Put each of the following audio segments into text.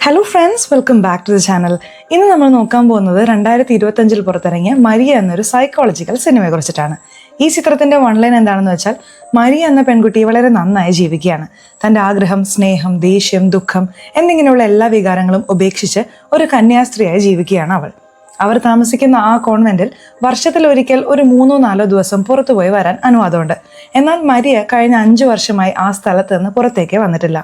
Hello friends, welcome back to the channel. ഇന്ന് നമ്മൾ നോക്കാൻ പോകുന്നത് 2025 പുറത്തിറങ്ങിയ മരിയ എന്നൊരു സൈക്കോളജിക്കൽ സിനിമയെ കുറിച്ചിട്ടാണ്. ഈ ചിത്രത്തിന്റെ വൺലൈൻ എന്താണെന്ന് വെച്ചാൽ, മരിയ എന്ന പെൺകുട്ടി വളരെ നന്നായി ജീവിക്കുകയാണ്. തൻ്റെ ആഗ്രഹം, സ്നേഹം, ദേഷ്യം, ദുഃഖം എന്നിങ്ങനെയുള്ള എല്ലാ വികാരങ്ങളും ഉപേക്ഷിച്ച് ഒരു കന്യാസ്ത്രീയായി ജീവിക്കുകയാണ് അവൾ. അവർ താമസിക്കുന്ന ആ കോൺവെന്റിൽ വർഷത്തിലൊരിക്കൽ ഒരു 3-4 ദിവസം പുറത്തുപോയി വരാൻ അനുവാദമുണ്ട്. എന്നാൽ മരിയ കഴിഞ്ഞ 5 വർഷമായി ആ സ്ഥലത്ത് നിന്ന് പുറത്തേക്ക് വന്നിട്ടില്ല.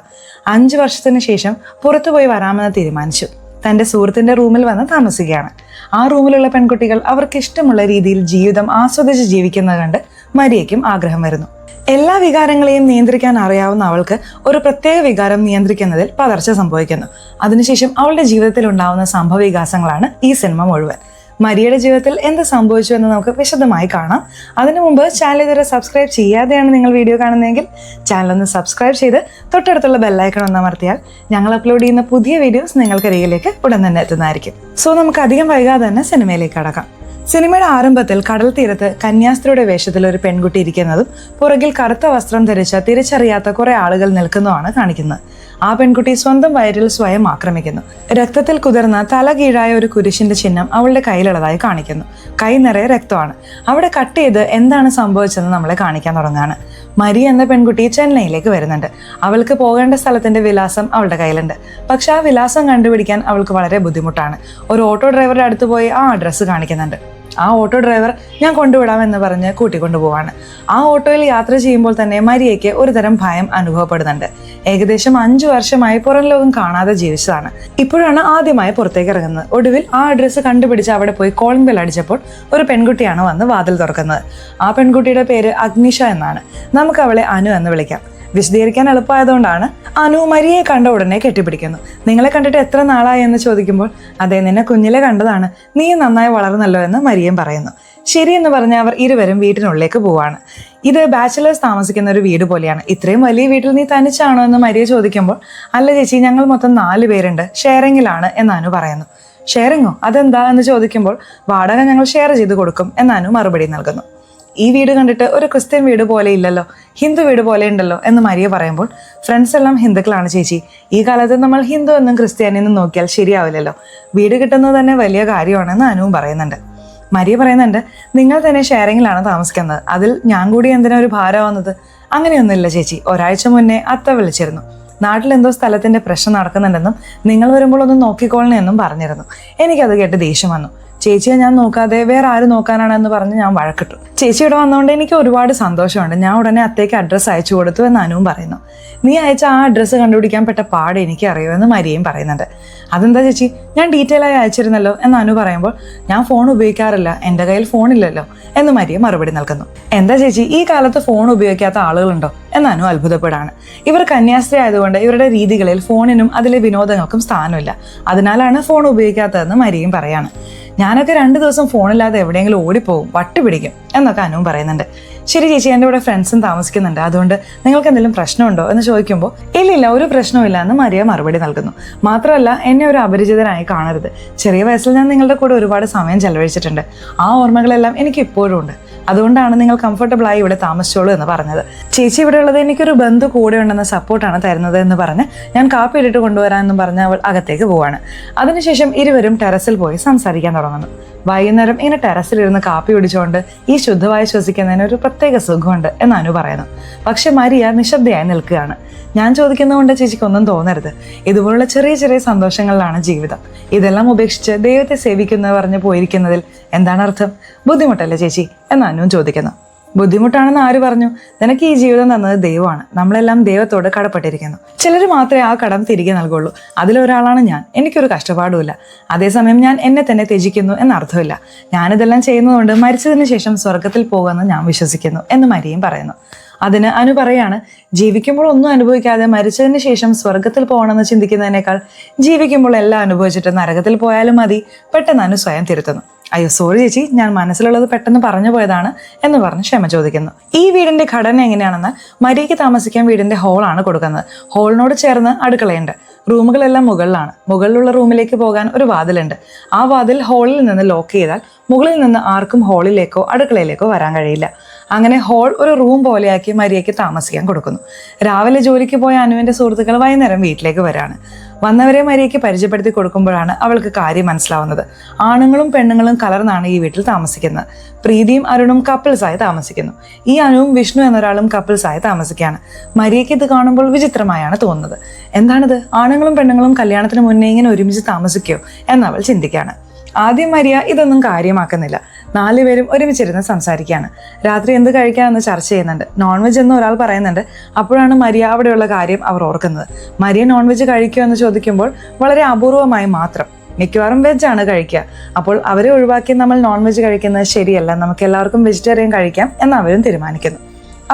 5 വർഷത്തിന് ശേഷം പുറത്തുപോയി വരാമെന്ന് തീരുമാനിച്ചു. തൻ്റെ സുഹൃത്തിൻ്റെ റൂമിൽ വന്ന് താമസിക്കുകയാണ്. ആ റൂമിലുള്ള പെൺകുട്ടികൾ അവർക്ക് ഇഷ്ടമുള്ള രീതിയിൽ ജീവിതം ആസ്വദിച്ച് ജീവിക്കുന്നത് കണ്ട് മരിയയ്ക്കും ആഗ്രഹം വരുന്നു. എല്ലാ വികാരങ്ങളെയും നിയന്ത്രിക്കാൻ അറിയാവുന്ന അവൾക്ക് ഒരു പ്രത്യേക വികാരം നിയന്ത്രിക്കുന്നതിൽ പതർച്ച സംഭവിക്കുന്നു. അതിനുശേഷം അവളുടെ ജീവിതത്തിൽ ഉണ്ടാവുന്ന സംഭവവികാസങ്ങളാണ് ഈ സിനിമ മുഴുവൻ. മരിയയുടെ ജീവിതത്തിൽ എന്ത് സംഭവിച്ചു എന്ന് നമുക്ക് വിശദമായി കാണാം. അതിനു മുമ്പ് ചാനൽ ഇതുവരെ സബ്സ്ക്രൈബ് ചെയ്യാതെയാണ് നിങ്ങൾ വീഡിയോ കാണുന്നതെങ്കിൽ ചാനൽ ഒന്ന് സബ്സ്ക്രൈബ് ചെയ്ത് തൊട്ടടുത്തുള്ള ബെല്ലൈക്കൺ ഒന്ന് അമർത്തിയാൽ ഞങ്ങൾ അപ്ലോഡ് ചെയ്യുന്ന പുതിയ വീഡിയോസ് നിങ്ങൾക്ക് അരികിലേക്ക് ഉടൻ തന്നെ എത്തുന്നതായിരിക്കും. സോ നമുക്ക് അധികം വൈകാതെ തന്നെ സിനിമയിലേക്ക് കടക്കാം. സിനിമയുടെ ആരംഭത്തിൽ കടൽ തീരത്ത് കന്യാസ്ത്രീയുടെ വേഷത്തിൽ ഒരു പെൺകുട്ടി ഇരിക്കുന്നതും പുറകിൽ കറുത്ത വസ്ത്രം ധരിച്ച തിരിച്ചറിയാത്ത കുറെ ആളുകൾ നിൽക്കുന്നതുമാണ് കാണിക്കുന്നത്. ആ പെൺകുട്ടി സ്വന്തം വയറ്റിൽ സ്വയം ആക്രമിക്കുന്നു. രക്തത്തിൽ കുതിർന്ന തല കീഴായ ഒരു കുരിശിന്റെ ചിഹ്നം അവളുടെ കയ്യിലുള്ളതായി കാണിക്കുന്നു. കൈ നിറയെ രക്തമാണ്. അവിടെ കട്ട് ചെയ്ത് എന്താണ് സംഭവിച്ചതെന്ന് നമ്മളെ കാണിക്കാൻ തുടങ്ങുകയാണ്. മരിയ എന്ന പെൺകുട്ടി ചെന്നൈയിലേക്ക് വരുന്നുണ്ട്. അവൾക്ക് പോകേണ്ട സ്ഥലത്തിന്റെ വിലാസം അവളുടെ കയ്യിലുണ്ട്. പക്ഷെ ആ വിലാസം കണ്ടുപിടിക്കാൻ അവൾക്ക് വളരെ ബുദ്ധിമുട്ടാണ്. ഒരു ഓട്ടോ ഡ്രൈവറുടെ അടുത്ത് പോയി ആ അഡ്രസ്സ് കാണിക്കുന്നുണ്ട്. ആ ഓട്ടോ ഡ്രൈവർ ഞാൻ കൊണ്ടുവിടാമെന്ന് പറഞ്ഞ് കൂട്ടിക്കൊണ്ടുപോവാണ്. ആ ഓട്ടോയിൽ യാത്ര ചെയ്യുമ്പോൾ തന്നെ മരിയയ്ക്ക് ഒരു തരം ഭയം അനുഭവപ്പെടുന്നുണ്ട്. ഏകദേശം 5 വർഷമായി പുറം ലോകം കാണാതെ ജീവിച്ചതാണ്. ഇപ്പോഴാണ് ആദ്യമായി പുറത്തേക്ക് ഇറങ്ങുന്നത്. ഒടുവിൽ ആ അഡ്രസ്സ് കണ്ടുപിടിച്ച് അവിടെ പോയി കോളിംഗ് ബെൽ അടിച്ചപ്പോൾ ഒരു പെൺകുട്ടിയാണ് വന്ന് വാതിൽ തുറക്കുന്നത്. ആ പെൺകുട്ടിയുടെ പേര് അഗ്നിഷ എന്നാണ്. നമുക്ക് അവളെ അനു എന്ന് വിളിക്കാം. വിശദീകരിക്കാൻ എളുപ്പമായതുകൊണ്ടാണ്. അനു മരിയയെ കണ്ട ഉടനെ കെട്ടിപ്പിടിക്കുന്നു. നിങ്ങളെ കണ്ടിട്ട് എത്ര നാളായി എന്ന് ചോദിക്കുമ്പോൾ, അതെ, നിന്നെ കുഞ്ഞിലെ കണ്ടതാണ്, നീ നന്നായി വളർന്നല്ലോ എന്ന് മരിയയും പറയുന്നു. ശരിയെന്ന് പറഞ്ഞ് അവർ ഇരുവരും വീട്ടിനുള്ളിലേക്ക് പോവാണ്. ഇത് ബാച്ചിലേഴ്സ് താമസിക്കുന്ന ഒരു വീട് പോലെയാണ്. ഇത്രയും വലിയ വീട്ടിൽ നീ തനിച്ചാണോ എന്ന് മരിയ ചോദിക്കുമ്പോൾ, അല്ല ചേച്ചി, ഞങ്ങൾ മൊത്തം 4 പേരുണ്ട്, ഷെയറിങ്ങിലാണ് എന്ന് അനു പറയുന്നു. ഷെയറിങ്ങോ, അതെന്താ എന്ന് ചോദിക്കുമ്പോൾ, വാടക ഞങ്ങൾ ഷെയർ ചെയ്ത് കൊടുക്കും എന്ന് അനു മറുപടി നൽകുന്നു. ഈ വീട് കണ്ടിട്ട് ഒരു ക്രിസ്ത്യൻ വീട് പോലെ ഇല്ലല്ലോ, ഹിന്ദു വീട് പോലെ ഉണ്ടല്ലോ എന്ന് മരിയ പറയുമ്പോൾ, ഫ്രണ്ട്സ് എല്ലാം ഹിന്ദുക്കളാണ് ചേച്ചി, ഈ കാലത്ത് നമ്മൾ ഹിന്ദു എന്നും ക്രിസ്ത്യാനിന്നും നോക്കിയാൽ ശരിയാവില്ലല്ലോ, വീട് കിട്ടുന്നത് തന്നെ വലിയ കാര്യമാണെന്ന് അനുവും പറയുന്നുണ്ട്. മരിയ പറയുന്നുണ്ട്, നിങ്ങൾ തന്നെ ഷെയറിങ്ങിലാണ് താമസിക്കുന്നത്, അതിൽ ഞാൻ കൂടി എന്തിനാ ഒരു ഭാരമാവുന്നത്? അങ്ങനെയൊന്നുമില്ല ചേച്ചി, ഒരാഴ്ച മുന്നേ അത്ത വിളിച്ചിരുന്നു. നാട്ടിലെന്തോ സ്ഥലത്തിന്റെ പ്രശ്നം നടക്കുന്നുണ്ടെന്നും നിങ്ങൾ വരുമ്പോൾ ഒന്ന് നോക്കിക്കോളണം എന്നും പറഞ്ഞിരുന്നു. എനിക്കത് കേട്ട് ദേഷ്യം വന്നു. ചേച്ചിയെ ഞാൻ നോക്കാതെ വേറെ ആര് നോക്കാനാണെന്ന് പറഞ്ഞ് ഞാൻ വഴക്കിട്ടു. ചേച്ചി ഇവിടെ വന്നതുകൊണ്ട് എനിക്ക് ഒരുപാട് സന്തോഷമുണ്ട്. ഞാൻ ഉടനെ അത്തേക്ക് അഡ്രസ്സ് അയച്ചു കൊടുത്തു എന്ന് അനുവും പറയുന്നു. നീ അയച്ച ആ അഡ്രസ്സ് കണ്ടുപിടിക്കാൻ പറ്റ പാട് എനിക്ക് അറിയുമെന്ന് മരിയയും പറയുന്നുണ്ട്. അതെന്താ ചേച്ചി, ഞാൻ ഡീറ്റെയിൽ ആയി അയച്ചിരുന്നല്ലോ എന്ന് അനു പറയുമ്പോൾ, ഞാൻ ഫോൺ ഉപയോഗിക്കാറില്ല, എൻ്റെ കയ്യിൽ ഫോണില്ലല്ലോ എന്ന് മരിയ മറുപടി നൽകുന്നു. എന്താ ചേച്ചി, ഈ കാലത്ത് ഫോൺ ഉപയോഗിക്കാത്ത ആളുകളുണ്ടോ എന്ന് അനു അത്ഭുതപ്പെടാണ്. ഇവർ കന്യാസ്ത്രീ ആയതുകൊണ്ട് ഇവരുടെ രീതികളിൽ ഫോണിനും അതിലെ വിനോദങ്ങൾക്കും സ്ഥാനമില്ല, അതിനാലാണ് ഫോൺ ഉപയോഗിക്കാത്തതെന്ന് മരിയയും പറയാണ്. ഞാനൊക്കെ 2 ദിവസം ഫോണില്ലാതെ എവിടെയെങ്കിലും ഓടിപ്പോവും, വട്ടുപിടിക്കും എന്നൊക്കെ അനുവും പറയുന്നുണ്ട്. ശരി ചേച്ചി, എൻ്റെ ഇവിടെ ഫ്രണ്ട്സും താമസിക്കുന്നുണ്ട്, അതുകൊണ്ട് നിങ്ങൾക്ക് എന്തെങ്കിലും പ്രശ്നമുണ്ടോ എന്ന് ചോദിക്കുമ്പോൾ, ഇല്ലില്ല, ഒരു പ്രശ്നമില്ല എന്ന് മരിയ മറുപടി നൽകുന്നു. മാത്രമല്ല, എന്നെ ഒരു അപരിചിതനായി കാണരുത്. ചെറിയ വയസ്സിൽ ഞാൻ നിങ്ങളുടെ കൂടെ ഒരുപാട് സമയം ചെലവഴിച്ചിട്ടുണ്ട്. ആ ഓർമ്മകളെല്ലാം എനിക്ക് ഇപ്പോഴും ഉണ്ട്. അതുകൊണ്ടാണ് നിങ്ങൾ കംഫർട്ടബിൾ ആയി ഇവിടെ താമസിച്ചോളൂ എന്ന് പറഞ്ഞത്. ചേച്ചി ഇവിടെ ഉള്ളത് എനിക്കൊരു ബന്ധു കൂടെ ഉണ്ടെന്ന സപ്പോർട്ടാണ് തരുന്നത് എന്ന് പറഞ്ഞ് ഞാൻ കാപ്പി ഇട്ടിട്ട് കൊണ്ടുവരാമെന്നും പറഞ്ഞ് അവൾ അകത്തേക്ക് പോവാണ്. അതിനുശേഷം ഇരുവരും ടെറസിൽ പോയി സംസാരിക്കാൻ തുടങ്ങുന്നു. വൈകുന്നേരം ഇങ്ങനെ ടെറസിലിരുന്ന് കാപ്പി കുടിച്ചുകൊണ്ട് ഈ ശുദ്ധവായു ശ്വസിക്കുന്നതിന് ഒരു പ്രത്യേക സുഖമുണ്ട് എന്ന് അനു പറയുന്നു. പക്ഷെ മരിയ നിശബ്ദയായി നിൽക്കുകയാണ്. ഞാൻ ചോദിക്കുന്നതുകൊണ്ട് ചേച്ചിക്കൊന്നും തോന്നരുത്, ഇതുപോലുള്ള ചെറിയ ചെറിയ സന്തോഷങ്ങളിലാണ് ജീവിതം. ഇതെല്ലാം ഉപേക്ഷിച്ച് ദൈവത്തെ സേവിക്കുന്നു പറഞ്ഞ് പോയിരിക്കുന്നതിൽ എന്താണ് അർത്ഥം? ബുദ്ധിമുട്ടല്ലേ ചേച്ചി എന്ന് അനുവും ചോദിക്കുന്നു. ബുദ്ധിമുട്ടാണെന്ന് ആര് പറഞ്ഞു? നിനക്ക് ഈ ജീവിതം തന്നത് ദൈവമാണ്. നമ്മളെല്ലാം ദൈവത്തോട് കടപ്പെട്ടിരിക്കുന്നു. ചിലർ മാത്രമേ ആ കടം തിരികെ നൽകുള്ളൂ. അതിലൊരാളാണ് ഞാൻ. എനിക്കൊരു കഷ്ടപ്പാടുമില്ല. അതേസമയം ഞാൻ എന്നെ തന്നെ ത്യജിക്കുന്നു എന്നർത്ഥമില്ല. ഞാനിതെല്ലാം ചെയ്യുന്നതുകൊണ്ട് മരിച്ചതിന് ശേഷം സ്വർഗത്തിൽ പോകുമെന്ന് ഞാൻ വിശ്വസിക്കുന്നു എന്ന് മരിയയും പറയുന്നു. അതിന് അനു പറയാണ്, ജീവിക്കുമ്പോൾ ഒന്നും അനുഭവിക്കാതെ മരിച്ചതിന് ശേഷം സ്വർഗത്തിൽ പോകണമെന്ന് ചിന്തിക്കുന്നതിനേക്കാൾ ജീവിക്കുമ്പോൾ എല്ലാം അനുഭവിച്ചിട്ട് നരകത്തിൽ പോയാലും മതി. പെട്ടെന്ന് അനു സ്വയം തിരുത്തുന്നു. അയ്യോ സോറി ചേച്ചി, ഞാൻ മനസ്സിലുള്ളത് പെട്ടെന്ന് പറഞ്ഞു പോയതാണ് എന്ന് പറഞ്ഞ് ക്ഷമ ചോദിക്കുന്നു. ഈ വീടിന്റെ ഘടന എങ്ങനെയാണെന്നാൽ, മരിയയ്ക്ക് താമസിക്കാൻ വീടിന്റെ ഹോളാണ് കൊടുക്കുന്നത്. ഹോളിനോട് ചേർന്ന് അടുക്കളയുണ്ട്. റൂമുകളെല്ലാം മുകളിലാണ്. മുകളിലുള്ള റൂമിലേക്ക് പോകാൻ ഒരു വാതിലുണ്ട്. ആ വാതിൽ ഹോളിൽ നിന്ന് ലോക്ക് ചെയ്താൽ മുകളിൽ നിന്ന് ആർക്കും ഹോളിലേക്കോ അടുക്കളയിലേക്കോ വരാൻ കഴിയില്ല. അങ്ങനെ ഹോൾ ഒരു റൂം പോലെയാക്കി മരിയയ്ക്ക് താമസിക്കാൻ കൊടുക്കുന്നു. രാവിലെ ജോലിക്ക് പോയ അനുവിന്റെ സുഹൃത്തുക്കൾ വൈകുന്നേരം വീട്ടിലേക്ക് വരാണ്. വന്നവരെ മരിയയ്ക്ക് പരിചയപ്പെടുത്തി കൊടുക്കുമ്പോഴാണ് അവൾക്ക് കാര്യം മനസ്സിലാവുന്നത്. ആണുങ്ങളും പെണ്ണുങ്ങളും കലർന്നാണ് ഈ വീട്ടിൽ താമസിക്കുന്നത്. പ്രീതിയും അരുണും കപ്പിൾസായി താമസിക്കുന്നു. ഈ അനുവും വിഷ്ണു എന്നൊരാളും കപ്പിൾസായി താമസിക്കുകയാണ്. മരിയയ്ക്ക് ഇത് കാണുമ്പോൾ വിചിത്രമായാണ് തോന്നുന്നത്. എന്താണിത്, ആണുങ്ങളും പെണ്ണുങ്ങളും കല്യാണത്തിന് മുന്നേ ഇങ്ങനെ ഒരുമിച്ച് താമസിക്കുകയോ എന്നവൾ ചിന്തിക്കുകയാണ്. ആദ്യം മരിയ ഇതൊന്നും കാര്യമാക്കുന്നില്ല. 4 പേരും ഒരുമിച്ചിരുന്ന് സംസാരിക്കുകയാണ്. രാത്രി എന്ത് കഴിക്കാമെന്ന് ചർച്ച ചെയ്യുന്നുണ്ട്. നോൺ വെജ് എന്ന് ഒരാൾ പറയുന്നുണ്ട്. അപ്പോഴാണ് മരിയ അവിടെയുള്ള കാര്യം അവർ ഓർക്കുന്നത്. മരിയ നോൺ വെജ് കഴിക്കുമോ എന്ന് ചോദിക്കുമ്പോൾ വളരെ അപൂർവമായി മാത്രം, മിക്കവാറും വെജാണ് കഴിക്കുക. അപ്പോൾ അവരെ ഒഴിവാക്കി നമ്മൾ നോൺ വെജ് കഴിക്കുന്നത് ശരിയല്ല, നമുക്ക് എല്ലാവർക്കും വെജിറ്റേറിയൻ കഴിക്കാം എന്ന് അവരും തീരുമാനിക്കുന്നു.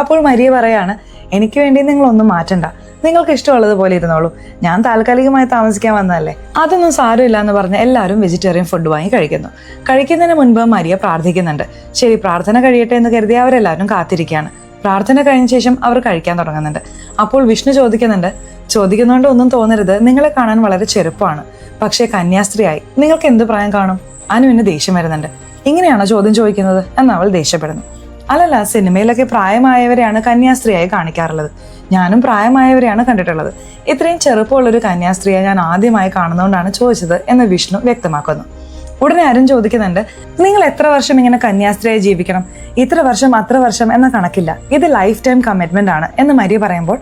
അപ്പോൾ മരിയ പറയാണ്, എനിക്ക് വേണ്ടി നിങ്ങളൊന്നും മാറ്റണ്ട, നിങ്ങൾക്ക് ഇഷ്ടമുള്ളതുപോലെ ഇരുന്നോളൂ, ഞാൻ താൽക്കാലികമായി താമസിക്കാൻ വന്നതല്ലേ, അതൊന്നും സാരമില്ല എന്ന് പറഞ്ഞ് എല്ലാവരും വെജിറ്റേറിയൻ ഫുഡ് വാങ്ങി കഴിക്കുന്നു. കഴിക്കുന്നതിന് മുൻപ് മരിയ പ്രാർത്ഥിക്കുന്നുണ്ട്. ശരി, പ്രാർത്ഥന കഴിയട്ടെ എന്ന് കരുതി അവരെല്ലാവരും കാത്തിരിക്കുകയാണ്. പ്രാർത്ഥന കഴിഞ്ഞ ശേഷം അവർ കഴിക്കാൻ തുടങ്ങുന്നുണ്ട്. അപ്പോൾ വിഷ്ണു ചോദിക്കുന്നതുകൊണ്ട് ഒന്നും തോന്നരുത്, നിങ്ങളെ കാണാൻ വളരെ ചെറുപ്പമാണ്, പക്ഷേ കന്യാസ്ത്രീയായി നിങ്ങൾക്ക് എന്ത് പ്രായം കാണും? അനുവിന് ദേഷ്യം വരുന്നുണ്ട്. ഇങ്ങനെയാണോ ചോദ്യം ചോദിക്കുന്നത് എന്ന് അവൾ ദേഷ്യപ്പെടുന്നു. അല്ലല്ല, സിനിമയിലൊക്കെ പ്രായമായവരെയാണ് കന്യാസ്ത്രീയായി കാണിക്കാറുള്ളത്. ഞാനും പ്രായമായവരെയാണ് കണ്ടിട്ടുള്ളത്. ഇത്രയും ചെറുപ്പമുള്ളൊരു കന്യാസ്ത്രീയെ ഞാൻ ആദ്യമായി കാണുന്നതുകൊണ്ടാണ് ചോദിച്ചത് എന്ന് വിഷ്ണു വ്യക്തമാക്കുന്നു. ഉടനെ അരുൺ ചോദിക്കുന്നുണ്ട്, നിങ്ങൾ എത്ര വർഷം ഇങ്ങനെ കന്യാസ്ത്രീയായി ജീവിക്കണം? ഇത്ര വർഷം അത്ര വർഷം എന്ന കണക്കില്ല, ഇത് ലൈഫ് ടൈം കമ്മിറ്റ്മെന്റ് ആണ് എന്ന് മരിയ പറയുമ്പോൾ,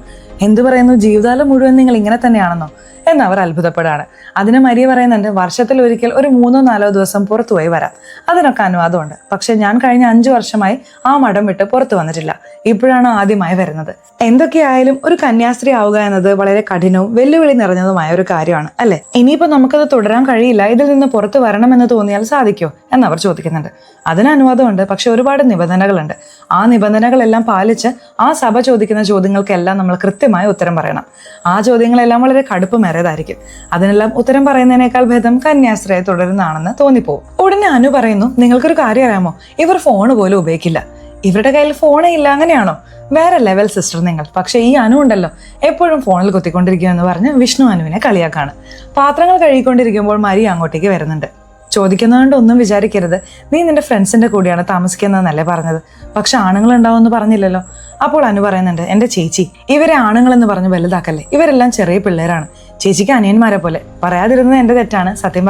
എന്തു പറയുന്നു, ജീവിതകാലം മുഴുവൻ നിങ്ങൾ ഇങ്ങനെ തന്നെയാണെന്നോ എന്നവർ അത്ഭുതപ്പെടാണ്. അതിന് മരിയ പറയുന്നുണ്ട്, വർഷത്തിൽ ഒരിക്കൽ ഒരു 3-4 ദിവസം പുറത്തുപോയി വരാം, അതിനൊക്കെ അനുവാദമുണ്ട്. പക്ഷെ ഞാൻ കഴിഞ്ഞ 5 വർഷമായി ആ മഠം വിട്ട് പുറത്തു വന്നിട്ടില്ല, ഇപ്പോഴാണ് ആദ്യമായി വരുന്നത്. എന്തൊക്കെയായാലും ഒരു കന്യാസ്ത്രീ ആവുക എന്നത് വളരെ കഠിനവും വെല്ലുവിളി നിറഞ്ഞതുമായ ഒരു കാര്യമാണ് അല്ലെ. ഇനിയിപ്പോ നമുക്കത് തുടരാൻ കഴിയില്ല, ഇതിൽ നിന്ന് പുറത്തു വരണമെന്ന് തോന്നിയാൽ സാധിക്കോ എന്നവർ ചോദിക്കുന്നുണ്ട്. അതിന് അനുവാദമുണ്ട്, പക്ഷെ ഒരുപാട് നിബന്ധനകളുണ്ട്. ആ നിബന്ധനകളെല്ലാം പാലിച്ച് ആ സഭ ചോദിക്കുന്ന ചോദ്യങ്ങൾക്കെല്ലാം നമ്മൾ കൃത്യമായി ഉത്തരം പറയണം. ആ ചോദ്യങ്ങളെല്ലാം വളരെ കടുപ്പമേറിയതായിരിക്കും. അതിനെല്ലാം ഉത്തരം പറയുന്നതിനേക്കാൾ ഭേദം കന്യാസ്ത്രീയായി തുടരുന്നതാണെന്ന് തോന്നിപ്പോവും. ഉടനെ അനു പറയുന്നു, നിങ്ങൾക്കൊരു കാര്യം അറിയാമോ, ഇവർ ഫോൺ പോലും ഉപയോഗിക്കില്ല, ഇവരുടെ കയ്യിൽ ഫോണേ ഇല്ല, അങ്ങനെയാണോ? വേറെ ലെവൽ സിസ്റ്റർ നിങ്ങൾ. പക്ഷെ ഈ അനു ഉണ്ടല്ലോ, എപ്പോഴും ഫോണിൽ കുത്തിക്കൊണ്ടിരിക്കുമെന്ന് പറഞ്ഞ് വിഷ്ണു അനുവിനെ കളിയാക്കാണ്. പാത്രങ്ങൾ കഴുകിക്കൊണ്ടിരിക്കുമ്പോൾ മരിയ അങ്ങോട്ടേക്ക് വരുന്നുണ്ട്. ചോദിക്കുന്നതുകൊണ്ട് ഒന്നും വിചാരിക്കരുത്, നീ നിന്റെ ഫ്രണ്ട്സിന്റെ കൂടെയാണ് താമസിക്കുന്നതെന്നല്ലേ പറഞ്ഞത്, പക്ഷെ ആണുങ്ങൾ ഉണ്ടാവുമെന്ന് പറഞ്ഞില്ലല്ലോ. അപ്പോൾ അനു പറയുന്നുണ്ട്, എന്റെ ചേച്ചി, ഇവരെ ആണുങ്ങളെന്ന് പറഞ്ഞ് വലുതാക്കല്ലേ, ഇവരെല്ലാം ചെറിയ പിള്ളേരാണ്, ചേച്ചിക്ക് അനിയന്മാരെ പോലെ. പറയാതിരുന്നത് എന്റെ തെറ്റാണ്. സത്യം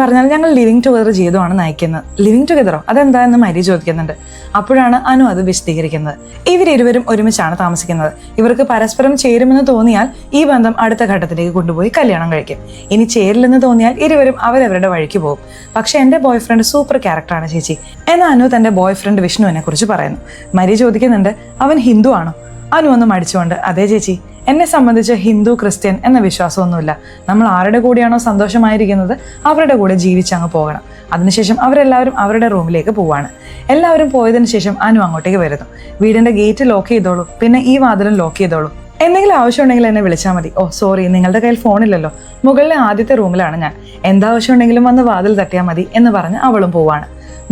പറഞ്ഞാൽ ഞങ്ങൾ ലിവിങ് ടുഗദർ ജീവിതമാണ് നയിക്കുന്നത്. ലിവിങ് ടുഗദറോ, അതെന്താ എന്ന് മരി ചോദിക്കുന്നുണ്ട്. അപ്പോഴാണ് അനു അത് വിശദീകരിക്കുന്നത്. ഇവരിരുവരും ഒരുമിച്ചാണ് താമസിക്കുന്നത്. ഇവർക്ക് പരസ്പരം ചേരുമെന്ന് തോന്നിയാൽ ഈ ബന്ധം അടുത്ത ഘട്ടത്തിലേക്ക് കൊണ്ടുപോയി കല്യാണം കഴിക്കും. ഇനി ചേരില്ലെന്ന് തോന്നിയാൽ ഇരുവരും അവരവരുടെ വഴിക്ക് പോകും. പക്ഷെ എന്റെ ബോയ് ഫ്രണ്ട് സൂപ്പർ ക്യാരക്ടറാണ് ചേച്ചി എന്ന് അനു തന്റെ ബോയ് ഫ്രണ്ട് വിഷ്ണുവിനെ കുറിച്ച് പറയുന്നു. മരി ചോദിക്കുന്നുണ്ട്, അവൻ ഹിന്ദു ആണോ? അനു ഒന്ന് മടിച്ചുകൊണ്ട്, അതെ ചേച്ചി, എന്നെ സംബന്ധിച്ച് ഹിന്ദു ക്രിസ്ത്യൻ എന്ന വിശ്വാസമൊന്നുമില്ല. നമ്മൾ ആരുടെ കൂടെയാണോ സന്തോഷമായിരിക്കുന്നത് അവരുടെ കൂടെ ജീവിച്ചങ്ങ് പോകണം. അതിനുശേഷം അവരെല്ലാവരും അവരുടെ റൂമിലേക്ക് പോവാണ്. എല്ലാവരും പോയതിനു ശേഷം അനു അങ്ങോട്ടേക്ക് വരുന്നു. വീടിന്റെ ഗേറ്റ് ലോക്ക് ചെയ്തോളൂ, പിന്നെ ഈ വാതിലും ലോക്ക് ചെയ്തോളൂ, എന്തെങ്കിലും ആവശ്യമുണ്ടെങ്കിൽ എന്നെ വിളിച്ചാൽ മതി. ഓ സോറി, നിങ്ങളുടെ കയ്യിൽ ഫോണില്ലല്ലോ, മുകളിലെ ആദ്യത്തെ റൂമിലാണ് ഞാൻ, എന്താവശ്യം ഉണ്ടെങ്കിലും വന്ന് വാതിൽ തട്ടിയാൽ മതി എന്ന് പറഞ്ഞ് അവളും പോവാണ്.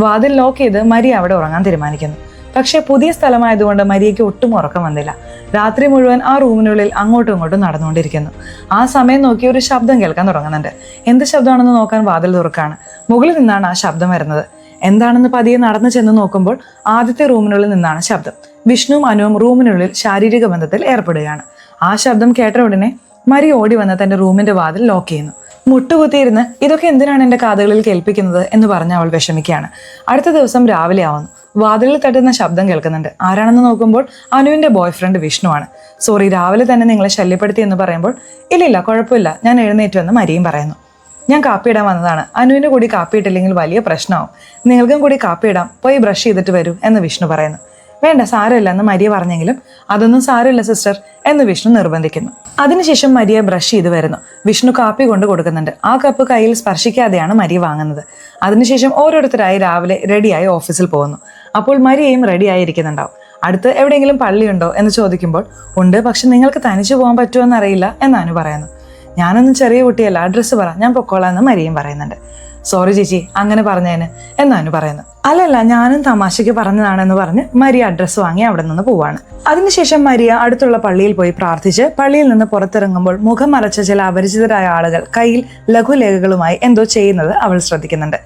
വാതിൽ ലോക്ക് ചെയ്ത് മരിയ അവിടെ ഉറങ്ങാൻ തീരുമാനിക്കുന്നു. പക്ഷെ പുതിയ സ്ഥലമായതുകൊണ്ട് മരിയയ്ക്ക് ഒട്ടും ഉറക്കം വന്നില്ല. രാത്രി മുഴുവൻ ആ റൂമിനുള്ളിൽ അങ്ങോട്ടും ഇങ്ങോട്ടും നടന്നുകൊണ്ടിരിക്കുന്നു. ആ സമയം നോക്കി ഒരു ശബ്ദം കേൾക്കാൻ തുടങ്ങുന്നുണ്ട്. എന്ത് ശബ്ദമാണെന്ന് നോക്കാൻ വാതിൽ തുറക്കാണ്. മുകളിൽ നിന്നാണ് ആ ശബ്ദം വരുന്നത്. എന്താണെന്ന് പതിയെ നടന്നു ചെന്ന് നോക്കുമ്പോൾ ആദ്യത്തെ റൂമിനുള്ളിൽ നിന്നാണ് ശബ്ദം. വിഷ്ണുവും അനുവും റൂമിനുള്ളിൽ ശാരീരിക ബന്ധത്തിൽ ഏർപ്പെടുകയാണ്. ആ ശബ്ദം കേട്ട ഉടനെ മരി ഓടി വന്ന് തന്റെ റൂമിന്റെ വാതിൽ ലോക്ക് ചെയ്യുന്നു. മുട്ടുകുത്തിയിരുന്ന് ഇതൊക്കെ എന്തിനാണ് എന്റെ കാതുകളിൽ കേൾപ്പിക്കുന്നത് എന്ന് പറഞ്ഞ് അവൾ വിഷമിക്കുകയാണ്. അടുത്ത ദിവസം രാവിലെ ആവുന്നു. വാതിലിൽ തട്ടുന്ന ശബ്ദം കേൾക്കുന്നുണ്ട്. ആരാണെന്ന് നോക്കുമ്പോൾ അനുവിന്റെ ബോയ് ഫ്രണ്ട് വിഷ്ണുവാണ്. സോറി, രാവിലെ തന്നെ നിങ്ങളെ ശല്യപ്പെടുത്തി എന്ന് പറയുമ്പോൾ, ഇല്ലില്ല കുഴപ്പമില്ല, ഞാൻ എഴുന്നേറ്റുവെന്ന് മരിയും പറയുന്നു. ഞാൻ കാപ്പിയിടാൻ വന്നതാണ്, അനുവിന്റെ കൂടി കാപ്പിയിട്ടില്ലെങ്കിൽ വലിയ പ്രശ്നമാവും, നിങ്ങൾക്കും കൂടി കാപ്പിയിടാം, പോയി ബ്രഷ് ചെയ്തിട്ട് വരൂ എന്ന് വിഷ്ണു പറയുന്നു. വേണ്ട, സാരമില്ല എന്ന് മരിയ പറഞ്ഞെങ്കിലും അതൊന്നും സാരമില്ല സിസ്റ്റർ എന്ന് വിഷ്ണു നിർബന്ധിക്കുന്നു. അതിനുശേഷം മരിയ ബ്രഷ് ചെയ്ത് വരുന്നു. വിഷ്ണു കാപ്പി കൊണ്ട് കൊടുക്കുന്നുണ്ട്. ആ കപ്പ് കയ്യിൽ സ്പർശിക്കാതെയാണ് മരിയ വാങ്ങുന്നത്. അതിനുശേഷം ഓരോരുത്തരായി രാവിലെ റെഡിയായി ഓഫീസിൽ പോകുന്നു. അപ്പോൾ മരിയയും റെഡിയായി ഇരിക്കുന്നുണ്ടാവും. അടുത്ത് എവിടെയെങ്കിലും പള്ളിയുണ്ടോ എന്ന് ചോദിക്കുമ്പോൾ, ഉണ്ട്, പക്ഷെ നിങ്ങൾക്ക് തനിച്ചു പോകാൻ പറ്റുമോ എന്നറിയില്ല എന്ന് അനു പറയുന്നു. ഞാനൊന്നും ചെറിയ കുട്ടിയല്ല, അഡ്രസ്സ് പറ, ഞാൻ പൊക്കോളാം എന്ന് മരിയയും പറയുന്നുണ്ട്. സോറി ചേച്ചി, അങ്ങനെ പറഞ്ഞതിന് എന്ന് അനു പറയുന്നു. അല്ലല്ല, ഞാനും തമാശയ്ക്ക് പറഞ്ഞതാണെന്ന് പറഞ്ഞ് മരിയ അഡ്രസ്സ് വാങ്ങി അവിടെ നിന്ന് പോവാണ്. അതിനുശേഷം മരിയ അടുത്തുള്ള പള്ളിയിൽ പോയി പ്രാർത്ഥിച്ച് പള്ളിയിൽ നിന്ന് പുറത്തിറങ്ങുമ്പോൾ മുഖം മറച്ച ചില അപരിചിതരായ ആളുകൾ കയ്യിൽ ലഘുലേഖകളുമായി എന്തോ ചെയ്യുന്നത് അവൾ ശ്രദ്ധിക്കുന്നുണ്ട്.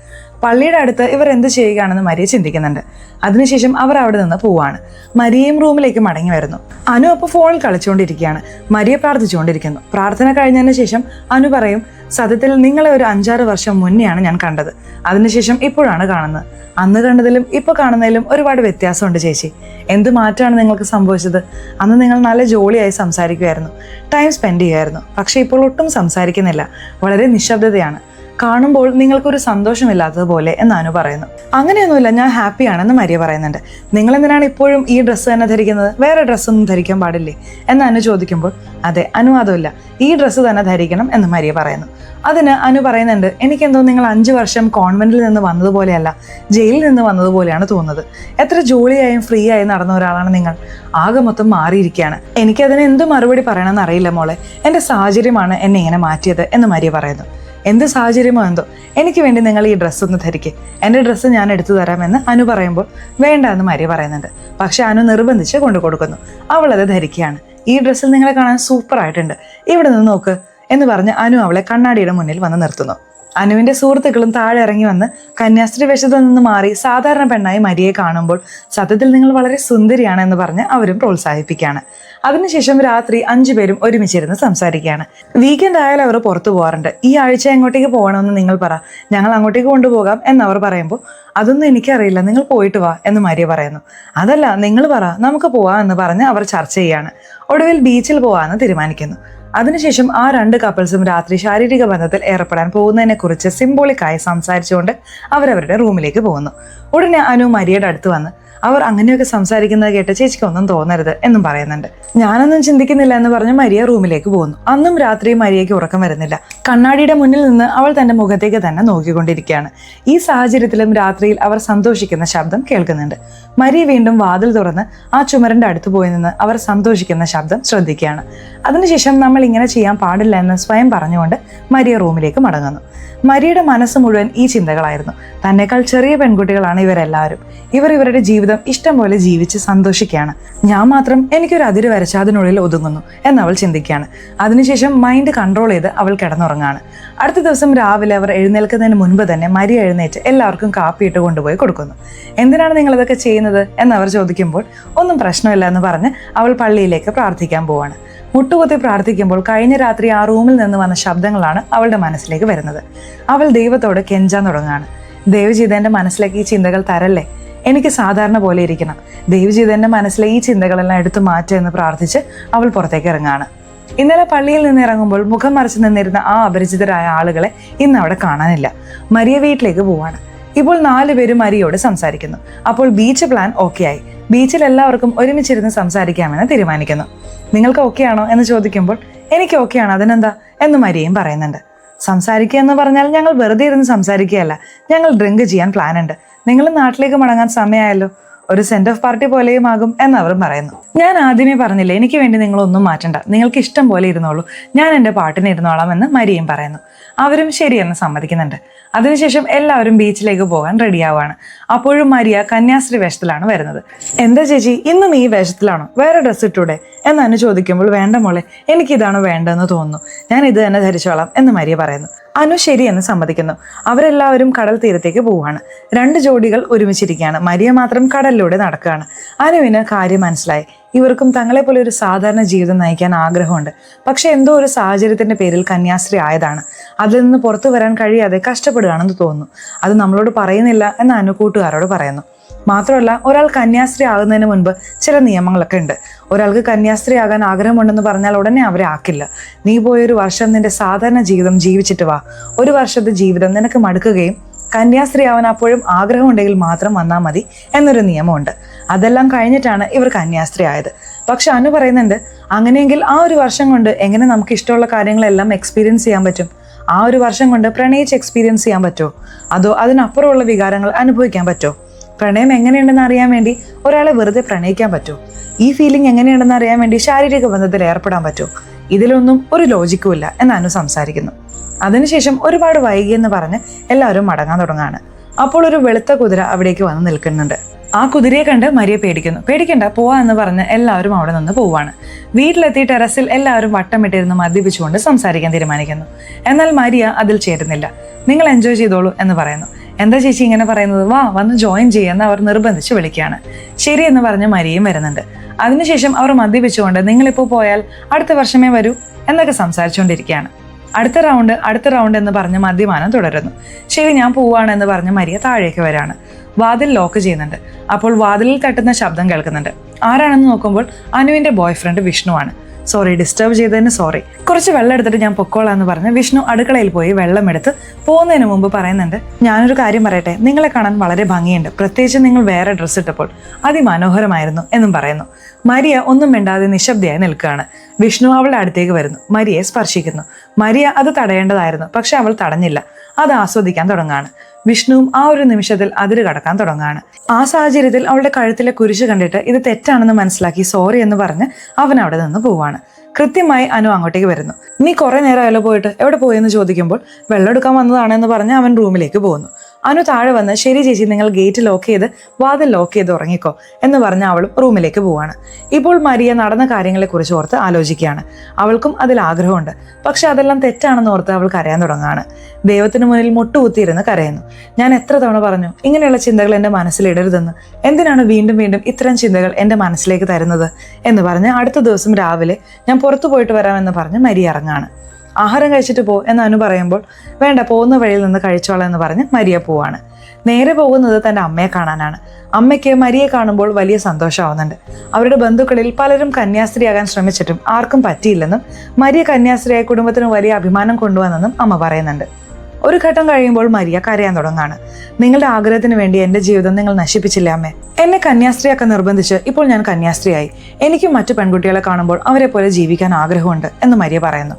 പള്ളിയുടെ അടുത്ത് ഇവർ എന്ത് ചെയ്യുകയാണെന്ന് മരിയ ചിന്തിക്കുന്നുണ്ട്. അതിനുശേഷം അവർ അവിടെ നിന്ന് പോവാണ്. മരിയയും റൂമിലേക്ക് മടങ്ങി വരുന്നു. അനു അപ്പോൾ ഫോണിൽ കളിച്ചുകൊണ്ടിരിക്കുകയാണ്. മരിയ പ്രാർത്ഥിച്ചുകൊണ്ടിരിക്കുന്നു. പ്രാർത്ഥന കഴിഞ്ഞതിന് ശേഷം അനു പറയും, സത്യത്തിൽ നിങ്ങളെ ഒരു 5-6 വർഷം മുന്നെയാണ് ഞാൻ കണ്ടത്. അതിനുശേഷം ഇപ്പോഴാണ് കാണുന്നത്. അന്ന് കണ്ടതിലും ഇപ്പോൾ കാണുന്നതിലും ഒരുപാട് വ്യത്യാസമുണ്ട് ചേച്ചി. എന്ത് മാറ്റമാണ് നിങ്ങൾക്ക് സംഭവിച്ചത്? അന്ന് നിങ്ങൾ നല്ല ജോളിയായി സംസാരിക്കുമായിരുന്നു, ടൈം സ്പെൻഡ് ചെയ്യുമായിരുന്നു. പക്ഷെ ഇപ്പോൾ ഒട്ടും സംസാരിക്കുന്നില്ല, വളരെ നിശബ്ദതയാണ്. കാണുമ്പോൾ നിങ്ങൾക്കൊരു സന്തോഷമില്ലാത്തതുപോലെ എന്ന് അനു പറയുന്നു. അങ്ങനെയൊന്നുമില്ല, ഞാൻ ഹാപ്പിയാണെന്ന് മരിയ പറയുന്നുണ്ട്. നിങ്ങൾ എന്തിനാണ് ഇപ്പോഴും ഈ ഡ്രസ്സ് തന്നെ ധരിക്കുന്നത്? വേറെ ഡ്രസ്സൊന്നും ധരിക്കാൻ പാടില്ലേ എന്ന് അനു ചോദിക്കുമ്പോൾ, അതെ, അനുവാദമില്ല, ഈ ഡ്രസ്സ് തന്നെ ധരിക്കണം എന്ന് മരിയ പറയുന്നു. അതിന് അനു പറയുന്നുണ്ട്, എനിക്കെന്തോ നിങ്ങൾ 5 വർഷം കോൺവെന്റിൽ നിന്ന് വന്നതുപോലെയല്ല, ജയിലിൽ നിന്ന് വന്നതുപോലെയാണ് തോന്നുന്നത്. എത്ര ജോളിയായും ഫ്രീ ആയി നടന്ന ഒരാളാണ് നിങ്ങൾ. ആകെ മൊത്തം മാറിയിരിക്കുകയാണ്. എനിക്കതിന് എന്ത് മറുപടി പറയണമെന്ന് അറിയില്ല മോളെ. എൻ്റെ സാഹചര്യമാണ് എന്നെ ഇങ്ങനെ മാറ്റിയത് എന്ന് മരിയ പറയുന്നു. എന്ത് സാഹചര്യമോ എന്തോ, എനിക്ക് വേണ്ടി നിങ്ങൾ ഈ ഡ്രസ്സ് ഒന്ന് ധരിക്കേ, എൻ്റെ ഡ്രസ്സ് ഞാൻ എടുത്തു തരാമെന്ന് അനു പറയുമ്പോൾ വേണ്ട എന്ന് മരിയ പറയുന്നുണ്ട്. പക്ഷെ അനു നിർബന്ധിച്ച് കൊണ്ടു കൊടുക്കുന്നു. അവളത് ധരിക്കുകയാണ്. ഈ ഡ്രസ്സിൽ നിങ്ങളെ കാണാൻ സൂപ്പർ ആയിട്ടുണ്ട്, ഇവിടെ നിന്ന് നോക്ക് എന്ന് പറഞ്ഞ് അനു അവളെ കണ്ണാടിയുടെ മുന്നിൽ വന്ന് നിർത്തുന്നു. അനുവിന്റെ സുഹൃത്തുക്കളും താഴെ ഇറങ്ങി വന്ന് കന്യാസ്ത്രീ വേഷത്തിൽ നിന്ന് മാറി സാധാരണ പെണ്ണായി മരിയെ കാണുമ്പോൾ സത്യത്തിൽ നിങ്ങൾ വളരെ സുന്ദരിയാണ് എന്ന് പറഞ്ഞ് അവരും പ്രോത്സാഹിപ്പിക്കുകയാണ്. അതിനുശേഷം രാത്രി 5 പേരും ഒരുമിച്ചിരുന്ന് സംസാരിക്കുകയാണ്. വീക്കെൻഡ് ആയാലും അവർ പുറത്തു പോകാറുണ്ട്. ഈ ആഴ്ച എങ്ങോട്ടേക്ക് പോകണമെന്ന് നിങ്ങൾ പറ, ഞങ്ങൾ അങ്ങോട്ടേക്ക് കൊണ്ടുപോകാം എന്നവർ പറയുമ്പോൾ, അതൊന്നും എനിക്കറിയില്ല, നിങ്ങൾ പോയിട്ട് വാ എന്ന് മരിയ പറയുന്നു. അതല്ല, നിങ്ങൾ പറ, നമുക്ക് പോവാം എന്ന് പറഞ്ഞ് അവർ ചർച്ച ചെയ്യാണ്. ഒടുവിൽ ബീച്ചിൽ പോവാമെന്ന് തീരുമാനിക്കുന്നു. അതിനുശേഷം ആ 2 കപ്പിൾസും രാത്രി ശാരീരിക ബന്ധത്തിൽ ഏർപ്പെടാൻ പോകുന്നതിനെ കുറിച്ച് സിംബോളിക്കായി സംസാരിച്ചുകൊണ്ട് അവരവരുടെ റൂമിലേക്ക് പോകുന്നു. ഉടനെ അനു മരിയയുടെ അടുത്ത് വന്ന്, അവർ അങ്ങനെയൊക്കെ സംസാരിക്കുന്നത് കേട്ട് ചേച്ചിക്ക് ഒന്നും തോന്നരുത് എന്നും പറയുന്നുണ്ട്. ഞാനൊന്നും ചിന്തിക്കുന്നില്ല എന്ന് പറഞ്ഞ് മരിയ റൂമിലേക്ക് പോകുന്നു. അന്നും രാത്രി മരിയയ്ക്ക് ഉറക്കം വരുന്നില്ല. കണ്ണാടിയുടെ മുന്നിൽ നിന്ന് അവൾ തന്റെ മുഖത്തേക്ക് തന്നെ നോക്കിക്കൊണ്ടിരിക്കുകയാണ്. ഈ സാഹചര്യത്തിലും രാത്രിയിൽ അവർ സന്തോഷിക്കുന്ന ശബ്ദം കേൾക്കുന്നുണ്ട്. മരിയ വീണ്ടും വാതിൽ തുറന്ന് ആ ചുമരിന്റെ അടുത്ത് പോയി നിന്ന് അവർ സന്തോഷിക്കുന്ന ശബ്ദം ശ്രദ്ധിക്കുകയാണ്. അതിനുശേഷം നമ്മൾ ഇങ്ങനെ ചെയ്യാൻ പാടില്ല എന്ന് സ്വയം പറഞ്ഞുകൊണ്ട് മരിയ റൂമിലേക്ക് മടങ്ങുന്നു. മരിയയുടെ മനസ്സ് മുഴുവൻ ഈ ചിന്തകളായിരുന്നു. തന്നെക്കാൾ ചെറിയ പെൺകുട്ടികളാണ് ഇവരെല്ലാവരും. ഇവരുടെ ജീവിതം ഇഷ്ടം പോലെ ജീവിച്ച് സന്തോഷിക്കുകയാണ്. ഞാൻ മാത്രം എനിക്കൊരു അതിര് വരച്ച് അതിനുള്ളിൽ ഒതുങ്ങുന്നു എന്നവൾ ചിന്തിക്കുകയാണ്. അതിനുശേഷം മൈൻഡ് കൺട്രോൾ ചെയ്ത് അവൾ കിടന്നുറങ്ങാണ്. അടുത്ത ദിവസം രാവിലെ അവർ എഴുന്നേൽക്കുന്നതിന് മുൻപ് തന്നെ മരിയ എഴുന്നേറ്റ് എല്ലാവർക്കും കാപ്പിയിട്ട് കൊണ്ടുപോയി കൊടുക്കുന്നു. എന്തിനാണ് നിങ്ങൾ ഇതൊക്കെ ചെയ്യുന്നത് എന്നവർ ചോദിക്കുമ്പോൾ, ഒന്നും പ്രശ്നമില്ല എന്ന് പറഞ്ഞ് അവൾ പള്ളിയിലേക്ക് പ്രാർത്ഥിക്കാൻ പോവാണ്. മുട്ടുകുത്തി പ്രാർത്ഥിക്കുമ്പോൾ കഴിഞ്ഞ രാത്രി ആ റൂമിൽ നിന്ന് വന്ന ശബ്ദങ്ങളാണ് അവളുടെ മനസ്സിലേക്ക് വരുന്നത്. അവൾ ദൈവത്തോട് കെഞ്ചാൻ തുടങ്ങുകയാണ്. ദയവ് ചെയ്ത് എൻ്റെ മനസ്സിലേക്ക് ഈ ചിന്തകൾ തരല്ലേ, എനിക്ക് സാധാരണ പോലെ ഇരിക്കണം, ദയവ് ചെയ്ത് എൻ്റെ മനസ്സിലെ ഈ ചിന്തകളെല്ലാം എടുത്തു മാറ്റുക എന്ന് പ്രാർത്ഥിച്ച് അവൾ പുറത്തേക്ക് ഇറങ്ങുകയാണ്. ഇന്നലെ പള്ളിയിൽ നിന്ന് ഇറങ്ങുമ്പോൾ മുഖം മറച്ചു നിന്നിരുന്ന ആ അപരിചിതരായ ആളുകളെ ഇന്ന് അവിടെ കാണാനില്ല. മരിയ വീട്ടിലേക്ക് പോവാണ്. ഇപ്പോൾ 4 പേരും മരിയോട് സംസാരിക്കുന്നു. അപ്പോൾ ബീച്ച് പ്ലാൻ ഓക്കെ ആയി. ബീച്ചിൽ എല്ലാവർക്കും ഒരുമിച്ചിരുന്ന് സംസാരിക്കാമെന്ന് തീരുമാനിക്കുന്നു. നിങ്ങൾക്ക് ഓക്കെ ആണോ എന്ന് ചോദിക്കുമ്പോൾ, എനിക്ക് ഓക്കെയാണ്, അതിനെന്താ എന്ന് മരിയയും പറയുന്നുണ്ട്. സംസാരിക്കുക എന്ന് പറഞ്ഞാൽ ഞങ്ങൾ വെറുതെ ഇരുന്ന് സംസാരിക്കുകയല്ല, ഞങ്ങൾ ഡ്രിങ്ക് ചെയ്യാൻ പ്ലാൻ ഉണ്ട്. നിങ്ങൾ നാട്ടിലേക്ക് മടങ്ങാൻ സമയമായല്ലോ, ഒരു സെൻഡ് ഓഫ് പാർട്ടി പോലെയും ആകും എന്നവരും പറയുന്നു. ഞാൻ ആദ്യമേ പറഞ്ഞില്ലേ, എനിക്ക് വേണ്ടി നിങ്ങളൊന്നും മാറ്റണ്ട, നിങ്ങൾക്ക് ഇഷ്ടം പോലെ ഇരുന്നോളൂ, ഞാൻ എൻ്റെ പാട്ടിന് ഇരുന്നോളാം എന്ന് മരിയയും പറയുന്നു. അവരും ശരിയെന്ന് സമ്മതിക്കുന്നുണ്ട്. അതിനുശേഷം എല്ലാവരും ബീച്ചിലേക്ക് പോകാൻ റെഡിയാവാണ്. അപ്പോഴും മരിയ കന്യാസ്ത്രീ വേഷത്തിലാണ് വരുന്നത്. എന്താ ചേച്ചി, ഇന്നും ഈ വേഷത്തിലാണോ? വേറെ ഡ്രസ്സ് ഇട്ടൂടെ എന്ന് അനു ചോദിക്കുമ്പോൾ, വേണ്ട മോളെ, എനിക്കിതാണ് വേണ്ടതെന്ന് തോന്നുന്നു, ഞാൻ ഇത് തന്നെ ധരിച്ചോളാം എന്ന് മരിയ പറയുന്നു. അനു ശരിയെന്ന് സമ്മതിക്കുന്നു. അവരെല്ലാവരും കടൽ തീരത്തേക്ക് പോവുകയാണ്. 2 ജോഡികൾ ഒരുമിച്ചിരിക്കുകയാണ്. മരിയ മാത്രം കടലിലൂടെ നടക്കുകയാണ്. അനുവിന് കാര്യം മനസ്സിലായി. ഇവർക്കും തങ്ങളെ പോലെ ഒരു സാധാരണ ജീവിതം നയിക്കാൻ ആഗ്രഹമുണ്ട്. പക്ഷെ എന്തോ ഒരു സാഹചര്യത്തിന്റെ പേരിൽ കന്യാസ്ത്രീ ആയതാണ്. അതിൽ നിന്ന് പുറത്തു വരാൻ കഴിയാതെ കഷ്ടപ്പെടുകയാണെന്ന് തോന്നുന്നു. അത് നമ്മളോട് പറയുന്നില്ല എന്ന് അനു കൂട്ടുകാരോട് പറയുന്നു. മാത്രമല്ല, ഒരാൾ കന്യാസ്ത്രീ ആകുന്നതിന് മുൻപ് ചില നിയമങ്ങളൊക്കെ ഉണ്ട്. ഒരാൾക്ക് കന്യാസ്ത്രീ ആകാൻ ആഗ്രഹമുണ്ടെന്ന് പറഞ്ഞാൽ ഉടനെ അവരെ ആക്കില്ല. നീ പോയൊരു വർഷം നിന്റെ സാധാരണ ജീവിതം ജീവിച്ചിട്ട് വാ. 1 വർഷത്തെ ജീവിതം നിനക്ക് മടുക്കുകയും കന്യാസ്ത്രീ ആവാൻ അപ്പോഴും ആഗ്രഹമുണ്ടെങ്കിൽ മാത്രം വന്നാൽ മതി എന്നൊരു നിയമമുണ്ട്. അതെല്ലാം കഴിഞ്ഞിട്ടാണ് ഇവർ കന്യാസ്ത്രീ ആയത്. പക്ഷെ അനു പറയുന്നുണ്ട്, അങ്ങനെയെങ്കിൽ ആ 1 വർഷം കൊണ്ട് എങ്ങനെ നമുക്ക് ഇഷ്ടമുള്ള കാര്യങ്ങളെല്ലാം എക്സ്പീരിയൻസ് ചെയ്യാൻ പറ്റും? ആ 1 വർഷം കൊണ്ട് പ്രണയിച്ച് എക്സ്പീരിയൻസ് ചെയ്യാൻ പറ്റുമോ? അതോ അതിനപ്പുറമുള്ള വികാരങ്ങൾ അനുഭവിക്കാൻ പറ്റുമോ? പ്രണയം എങ്ങനെയുണ്ടെന്ന് അറിയാൻ വേണ്ടി ഒരാളെ വെറുതെ പ്രണയിക്കാൻ പറ്റുമോ? ഈ ഫീലിംഗ് എങ്ങനെയുണ്ടെന്ന് അറിയാൻ വേണ്ടി ശാരീരിക ബന്ധത്തിൽ ഏർപ്പെടാൻ പറ്റുമോ? ഇതിലൊന്നും ഒരു ലോജിക്കും ഇല്ല എന്ന് അനു സംസാരിക്കുന്നു. അതിനുശേഷം ഒരുപാട് വൈകിയെന്ന് പറഞ്ഞ് എല്ലാവരും മടങ്ങാൻ തുടങ്ങാണ്. അപ്പോൾ ഒരു വെളുത്ത കുതിര അവിടേക്ക് വന്ന് നിൽക്കുന്നുണ്ട്. ആ കുതിരയെ കണ്ട് മരിയ പേടിക്കുന്നു. പേടിക്കണ്ട, പോവാ എന്ന് പറഞ്ഞ് എല്ലാവരും അവിടെ നിന്ന് പോവാണ്. വീട്ടിലെത്തി ടെറസിൽ എല്ലാവരും വട്ടമിട്ടിരുന്ന് മദ്യപിച്ചുകൊണ്ട് സംസാരിക്കാൻ തീരുമാനിക്കുന്നു. എന്നാൽ മരിയ അതിൽ ചേരുന്നില്ല. നിങ്ങൾ എൻജോയ് ചെയ്തോളൂ എന്ന് പറയുന്നു. എന്താ ചേച്ചി ഇങ്ങനെ പറയുന്നത്, വാ വന്ന് ജോയിൻ ചെയ്യാന്ന് അവർ നിർബന്ധിച്ച് വിളിക്കുകയാണ്. ശരി എന്ന് പറഞ്ഞ് മരിയയും വരുന്നുണ്ട്. അതിനുശേഷം അവർ മദ്യപിച്ചുകൊണ്ട് നിങ്ങളിപ്പോൾ പോയാൽ അടുത്ത വർഷമേ വരൂ എന്നൊക്കെ സംസാരിച്ചുകൊണ്ടിരിക്കുകയാണ്. അടുത്ത റൗണ്ട് എന്ന് പറഞ്ഞ് മദ്യപാനം തുടരുന്നു. ശരി ഞാൻ പോവാണ് എന്ന് പറഞ്ഞ് മരിയ താഴേക്ക് വരാണ്. വാതിൽ ലോക്ക് ചെയ്യുന്നുണ്ട്. അപ്പോൾ വാതിലിൽ തട്ടുന്ന ശബ്ദം കേൾക്കുന്നുണ്ട്. ആരാണെന്ന് നോക്കുമ്പോൾ അനുവിന്റെ ബോയ് ഫ്രണ്ട് വിഷ്ണുവാണ്. സോറി, ഡിസ്റ്റർബ് ചെയ്തതിന് സോറി. കുറച്ച് വെള്ളം എടുത്തിട്ട് ഞാൻ പൊക്കോളാന്ന് പറഞ്ഞ് വിഷ്ണു അടുക്കളയിൽ പോയി വെള്ളം എടുത്ത് പോകുന്നതിന് മുമ്പ് പറയുന്നുണ്ട്, ഞാനൊരു കാര്യം പറയട്ടെ, നിങ്ങളെ കാണാൻ വളരെ ഭംഗിയുണ്ട്, പ്രത്യേകിച്ച് നിങ്ങൾ വേറെ ഡ്രസ്സ് ഇട്ടപ്പോൾ അതിമനോഹരമായിരുന്നു എന്നും പറയുന്നു. മരിയ ഒന്നും മിണ്ടാതെ നിശബ്ദയായി നിൽക്കുകയാണ്. വിഷ്ണു അവളുടെ അടുത്തേക്ക് വരുന്നു. മരിയയെ സ്പർശിക്കുന്നു. മരിയ അത് തടയേണ്ടതായിരുന്നു, പക്ഷെ അവൾ തടഞ്ഞില്ല. അത് ആസ്വദിക്കാൻ തുടങ്ങാണ്. വിഷ്ണുവും ആ ഒരു നിമിഷത്തിൽ അതിര് കടക്കാൻ തുടങ്ങാണ്. ആ സാഹചര്യത്തിൽ അവളുടെ കഴുത്തിലെ കുരിശ് കണ്ടിട്ട് ഇത് തെറ്റാണെന്ന് മനസ്സിലാക്കി സോറി എന്ന് പറഞ്ഞ് അവൻ അവിടെ നിന്ന് പോവാണ്. കൃത്യമായി അനു അങ്ങോട്ടേക്ക് വരുന്നു. നീ കുറെ നേരമായല്ലോ പോയിട്ട്, എവിടെ പോയെന്ന് ചോദിക്കുമ്പോൾ വെള്ളം എടുക്കാൻ വന്നതാണെന്ന് പറഞ്ഞ് അവൻ റൂമിലേക്ക് പോകുന്നു. അനു താഴെ വന്ന് ശരി ചേച്ചി, നിങ്ങൾ ഗേറ്റ് ലോക്ക് ചെയ്ത് വാതിൽ ലോക്ക് ചെയ്ത് ഉറങ്ങിക്കോ എന്ന് പറഞ്ഞ് അവളും റൂമിലേക്ക് പോവാണ്. ഇപ്പോൾ മരിയ നടന്ന കാര്യങ്ങളെക്കുറിച്ച് ഓർത്ത് ആലോചിക്കുകയാണ്. അവൾക്കും അതിൽ ആഗ്രഹമുണ്ട്, പക്ഷെ അതെല്ലാം തെറ്റാണെന്ന് ഓർത്ത് അവൾ കരയാൻ തുടങ്ങുകയാണ്. ദൈവത്തിന് മുന്നിൽ മുട്ടുകുത്തിയിരുന്ന് കരയുന്നു. ഞാൻ എത്ര തവണ പറഞ്ഞു ഇങ്ങനെയുള്ള ചിന്തകൾ എൻ്റെ മനസ്സിലിടരുതെന്ന്, എന്തിനാണ് വീണ്ടും വീണ്ടും ഇത്തരം ചിന്തകൾ എൻ്റെ മനസ്സിലേക്ക് തരുന്നത് എന്ന് പറഞ്ഞ് അടുത്ത ദിവസം രാവിലെ ഞാൻ പുറത്തു പോയിട്ട് വരാമെന്ന് പറഞ്ഞ് മരിയ ഇറങ്ങാണ്. ആഹാരം കഴിച്ചിട്ട് പോ എന്ന് അനു പറയുമ്പോൾ വേണ്ട, പോകുന്ന വഴിയിൽ നിന്ന് കഴിച്ചോളാം എന്ന് പറഞ്ഞ് മരിയ പോവാണ്. നേരെ പോകുന്നത് തൻ്റെ അമ്മയെ കാണാനാണ്. അമ്മയ്ക്ക് മരിയെ കാണുമ്പോൾ വലിയ സന്തോഷമാവുന്നുണ്ട്. അവരുടെ ബന്ധുക്കളിൽ പലരും കന്യാസ്ത്രീയാകാൻ ശ്രമിച്ചിട്ടും ആർക്കും പറ്റിയില്ലെന്നും മരിയ കന്യാസ്ത്രീയായ കുടുംബത്തിന് വലിയ അഭിമാനം കൊണ്ടുവന്നെന്നും അമ്മ പറയുന്നുണ്ട്. ഒരു ഘട്ടം കഴിയുമ്പോൾ മരിയ കരയാൻ തുടങ്ങാണ്. നിങ്ങളുടെ ആഗ്രഹത്തിന് വേണ്ടി എൻ്റെ ജീവിതം നിങ്ങൾ നശിപ്പിച്ചില്ല അമ്മേ. എന്നെ കന്യാസ്ത്രീയാക്കാൻ നിർബന്ധിച്ച് ഇപ്പോൾ ഞാൻ കന്യാസ്ത്രീയായി. എനിക്കും മറ്റു പെൺകുട്ടികളെ കാണുമ്പോൾ അവരെ പോലെ ജീവിക്കാൻ ആഗ്രഹമുണ്ട് എന്ന് മരിയ പറയുന്നു.